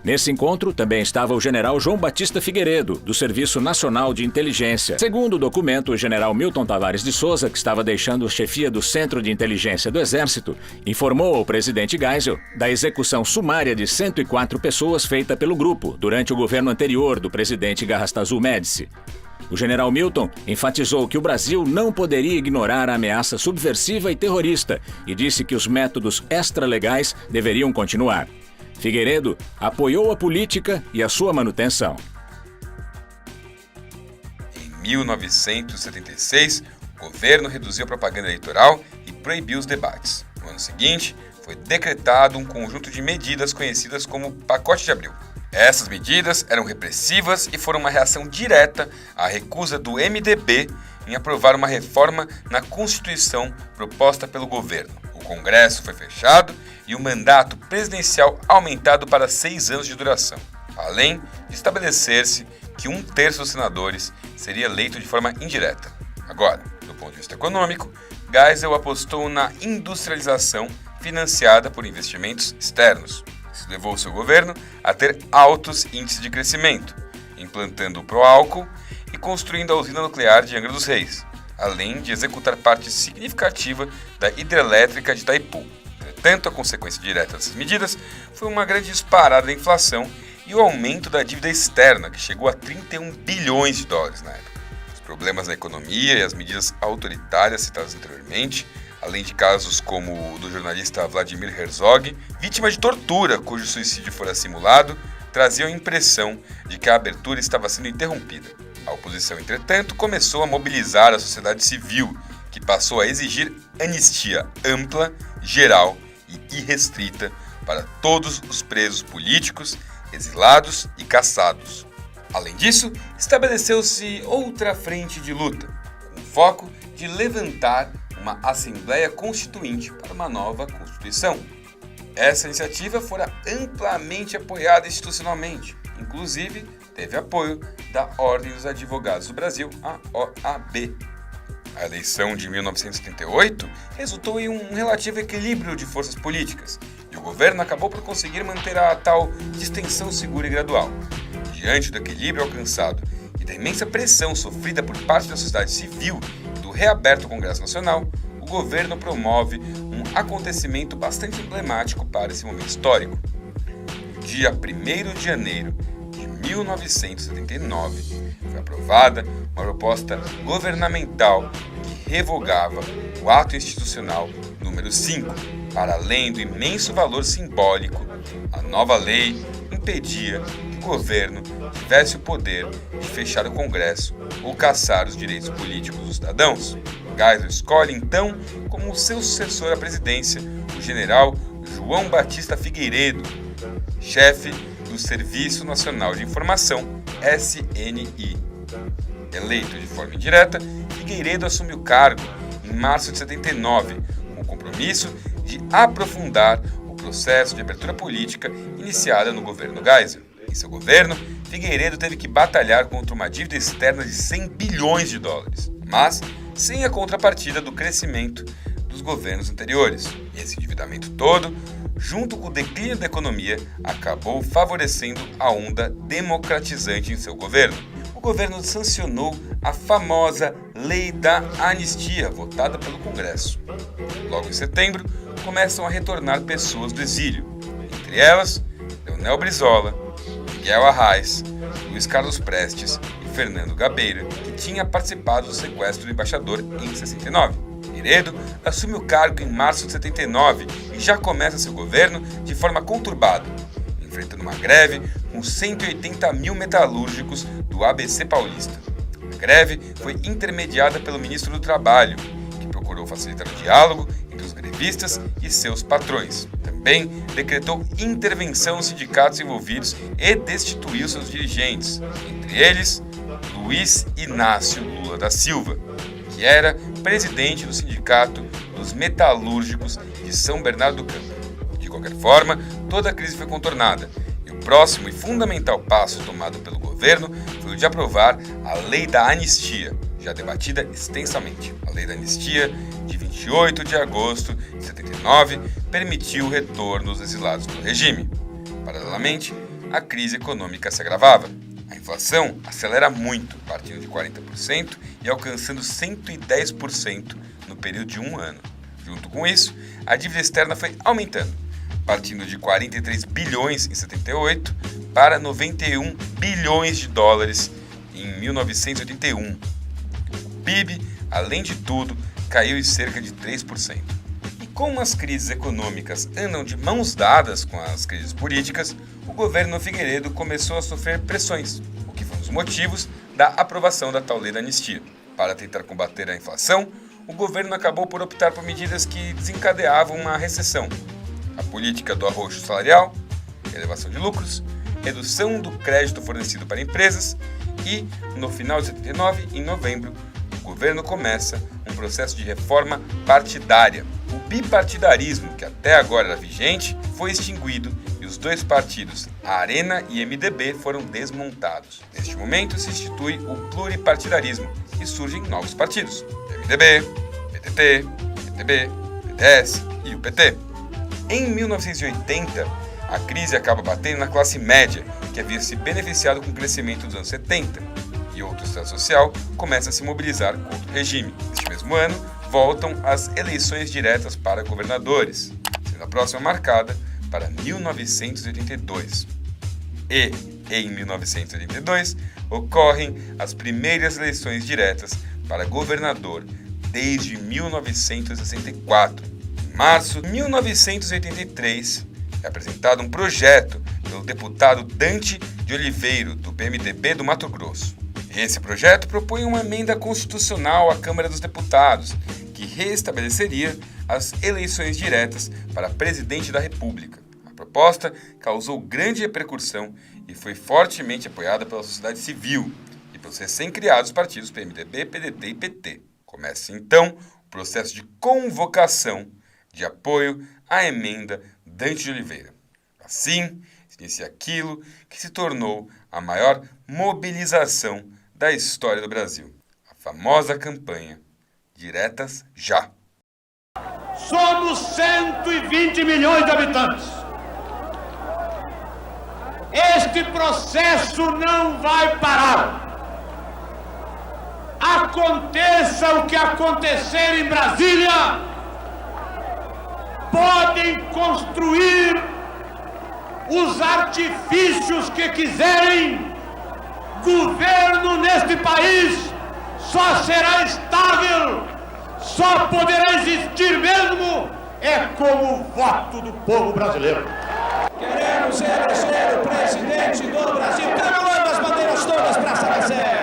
Nesse encontro também estava o general João Batista Figueiredo, do Serviço Nacional de Inteligência. Segundo o documento, o general Milton Tavares de Souza, que estava deixando a chefia do Centro de Inteligência do Exército, informou ao presidente Geisel da execução sumária de 104 pessoas feita pelo grupo durante o governo anterior do presidente Garrastazu Médici. O general Milton enfatizou que o Brasil não poderia ignorar a ameaça subversiva e terrorista e disse que os métodos extralegais deveriam continuar. Figueiredo apoiou a política e a sua manutenção. Em 1976, o governo reduziu a propaganda eleitoral e proibiu os debates. No ano seguinte, foi decretado um conjunto de medidas conhecidas como Pacote de Abril. Essas medidas eram repressivas e foram uma reação direta à recusa do MDB em aprovar uma reforma na Constituição proposta pelo governo. O Congresso foi fechado e o mandato presidencial aumentado para 6 anos de duração, além de estabelecer-se que 1/3 dos senadores seria eleito de forma indireta. Agora, do ponto de vista econômico, Geisel apostou na industrialização financiada por investimentos externos. Isso levou o seu governo a ter altos índices de crescimento, implantando o Proálcool e construindo a usina nuclear de Angra dos Reis, além de executar parte significativa da hidrelétrica de Itaipu. Entretanto, a consequência direta dessas medidas foi uma grande disparada da inflação e o aumento da dívida externa, que chegou a 31 bilhões de dólares na época. Os problemas na economia e as medidas autoritárias citadas anteriormente, além de casos como o do jornalista Vladimir Herzog, vítima de tortura cujo suicídio fora simulado, traziam a impressão de que a abertura estava sendo interrompida. A oposição, entretanto, começou a mobilizar a sociedade civil, que passou a exigir anistia ampla, geral e irrestrita para todos os presos políticos, exilados e caçados. Além disso, estabeleceu-se outra frente de luta, com o foco de levantar uma Assembleia Constituinte para uma nova Constituição. Essa iniciativa fora amplamente apoiada institucionalmente, inclusive teve apoio da Ordem dos Advogados do Brasil, a OAB. A eleição de 1978 resultou em um relativo equilíbrio de forças políticas, e o governo acabou por conseguir manter a tal distensão segura e gradual. Diante do equilíbrio alcançado e da imensa pressão sofrida por parte da sociedade civil e do reaberto Congresso Nacional, o governo promove um acontecimento bastante emblemático para esse momento histórico. No dia 1º de janeiro de 1979, foi aprovada uma proposta governamental que revogava o ato institucional número 5. Para além do imenso valor simbólico, a nova lei impedia que o governo tivesse o poder de fechar o Congresso ou caçar os direitos políticos dos cidadãos. Geisel escolhe, então, como seu sucessor à presidência, o general João Batista Figueiredo, chefe do Serviço Nacional de Informação, SNI. Eleito de forma indireta, Figueiredo assume o cargo em março de 79, com o compromisso de aprofundar o processo de abertura política iniciada no governo Geisel. Em seu governo, Figueiredo teve que batalhar contra uma dívida externa de 100 bilhões de dólares, mas sem a contrapartida do crescimento dos governos anteriores. Esse endividamento todo, junto com o declínio da economia, acabou favorecendo a onda democratizante em seu governo. O governo sancionou a famosa Lei da Anistia, votada pelo Congresso. Logo em setembro, começam a retornar pessoas do exílio, entre elas Leonel Brizola, Miguel Arraes, Luiz Carlos Prestes e Fernando Gabeira, que tinha participado do sequestro do embaixador em 69. Figueiredo assume o cargo em março de 79 e já começa seu governo de forma conturbada, enfrentando uma greve com 180 mil metalúrgicos do ABC paulista. A greve foi intermediada pelo ministro do Trabalho, que procurou facilitar o diálogo entre os grevistas e seus patrões. Também decretou intervenção nos sindicatos envolvidos e destituiu seus dirigentes, entre eles Luiz Inácio Lula da Silva, que era presidente do Sindicato dos Metalúrgicos de São Bernardo do Campo. De qualquer forma, toda a crise foi contornada, e o próximo e fundamental passo tomado pelo governo foi o de aprovar a Lei da Anistia, já debatida extensamente. A Lei da Anistia, de 28 de agosto de 79, permitiu o retorno dos exilados do regime. Paralelamente, a crise econômica se agravava. A inflação acelera muito, partindo de 40% e alcançando 110% no período de um ano. Junto com isso, a dívida externa foi aumentando, partindo de 43 bilhões em 78 para 91 bilhões de dólares em 1981. O PIB, além de tudo, caiu em cerca de 3%. E como as crises econômicas andam de mãos dadas com as crises políticas, o governo Figueiredo começou a sofrer pressões, o que foi um dos motivos da aprovação da tal lei da anistia. Para tentar combater a inflação, o governo acabou por optar por medidas que desencadeavam uma recessão. A política do arroxo salarial, elevação de lucros, redução do crédito fornecido para empresas e, no final de 79, em novembro, o governo começa um processo de reforma partidária. O bipartidarismo, que até agora era vigente, foi extinguido e os dois partidos, a Arena e MDB, foram desmontados. Neste momento se institui o pluripartidarismo e surgem novos partidos, MDB, PTT, PTB, PDS e o PT. Em 1980, a crise acaba batendo na classe média, que havia se beneficiado com o crescimento dos anos 70, e outro estado social começa a se mobilizar contra o regime. Neste mesmo ano, voltam as eleições diretas para governadores, sendo a próxima marcada para 1982. E, em 1982, ocorrem as primeiras eleições diretas para governador desde 1964. Em março de 1983, é apresentado um projeto pelo deputado Dante de Oliveira, do PMDB do Mato Grosso. Esse projeto propõe uma emenda constitucional à Câmara dos Deputados, que restabeleceria as eleições diretas para presidente da República. A proposta causou grande repercussão e foi fortemente apoiada pela sociedade civil e pelos recém-criados partidos PMDB, PDT e PT. Começa então o processo de convocação de apoio à emenda Dante de Oliveira. Assim, se inicia aquilo que se tornou a maior mobilização da história do Brasil, a famosa campanha Diretas Já. Somos 120 milhões de habitantes. Este processo não vai parar. Aconteça o que acontecer em Brasília, podem construir os artifícios que quiserem. Governo neste país só será estável, só poderá existir mesmo como o voto do povo brasileiro. Queremos eleger o presidente do Brasil. Carolando as bandeiras todas para São José.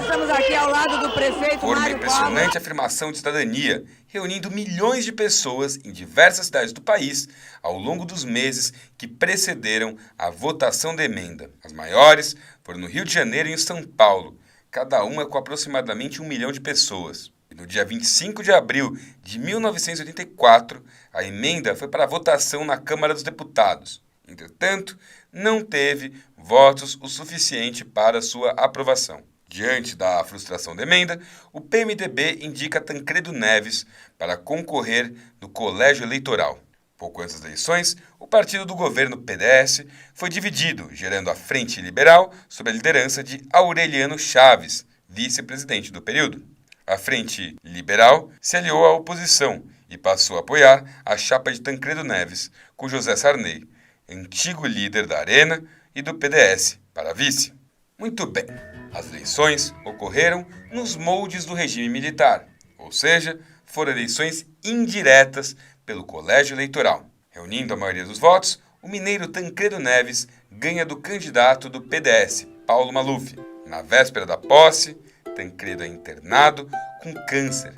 Estamos aqui ao lado do prefeito Foi uma Mário impressionante Covas. afirmação de cidadania, reunindo milhões de pessoas em diversas cidades do país ao longo dos meses que precederam a votação da emenda. As maiores foram no Rio de Janeiro e em São Paulo, cada uma com aproximadamente 1 milhão de pessoas. E no dia 25 de abril de 1984, a emenda foi para a votação na Câmara dos Deputados. Entretanto, não teve votos o suficiente para sua aprovação. Diante da frustração da emenda, o PMDB indica Tancredo Neves para concorrer no colégio eleitoral. Pouco antes das eleições, o partido do governo PDS foi dividido, gerando a Frente Liberal sob a liderança de Aureliano Chaves, vice-presidente do período. A Frente Liberal se aliou à oposição e passou a apoiar a chapa de Tancredo Neves com José Sarney, antigo líder da Arena e do PDS, para vice. Muito bem. As eleições ocorreram nos moldes do regime militar, ou seja, foram eleições indiretas pelo colégio eleitoral. Reunindo a maioria dos votos, o mineiro Tancredo Neves ganha do candidato do PDS, Paulo Maluf. Na véspera da posse, Tancredo é internado com câncer.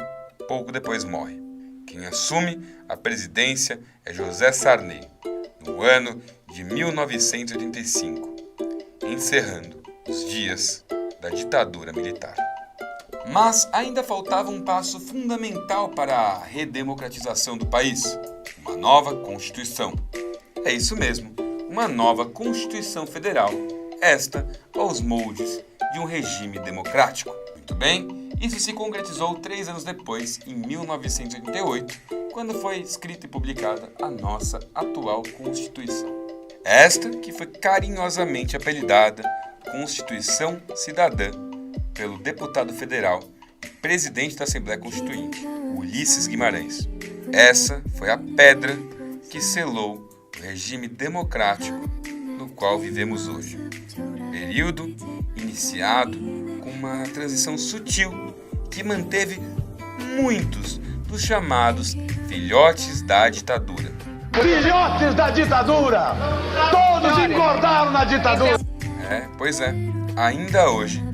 Pouco depois morre. Quem assume a presidência é José Sarney, no ano de 1985, encerrando os dias da ditadura militar. Mas ainda faltava um passo fundamental para a redemocratização do país: uma nova Constituição. É isso mesmo, uma nova Constituição Federal, esta aos moldes de um regime democrático. Muito bem, isso se concretizou 3 anos depois, em 1988, quando foi escrita e publicada a nossa atual Constituição. Esta que foi carinhosamente apelidada Constituição Cidadã pelo deputado federal e presidente da Assembleia Constituinte, Ulisses Guimarães. Essa foi a pedra que selou o regime democrático no qual vivemos hoje. Período iniciado com uma transição sutil que manteve muitos dos chamados filhotes da ditadura. Filhotes da ditadura! Todos engordaram na ditadura! Pois é, ainda hoje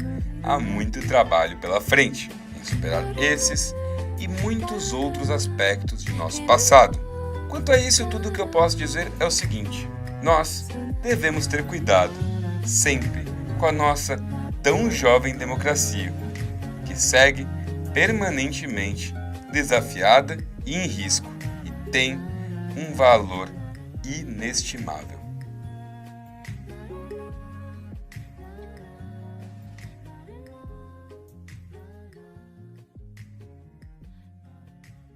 há muito trabalho pela frente em superar esses e muitos outros aspectos de nosso passado. Quanto a isso, tudo o que eu posso dizer é o seguinte: nós devemos ter cuidado sempre com a nossa tão jovem democracia, que segue permanentemente desafiada e em risco e tem um valor inestimável.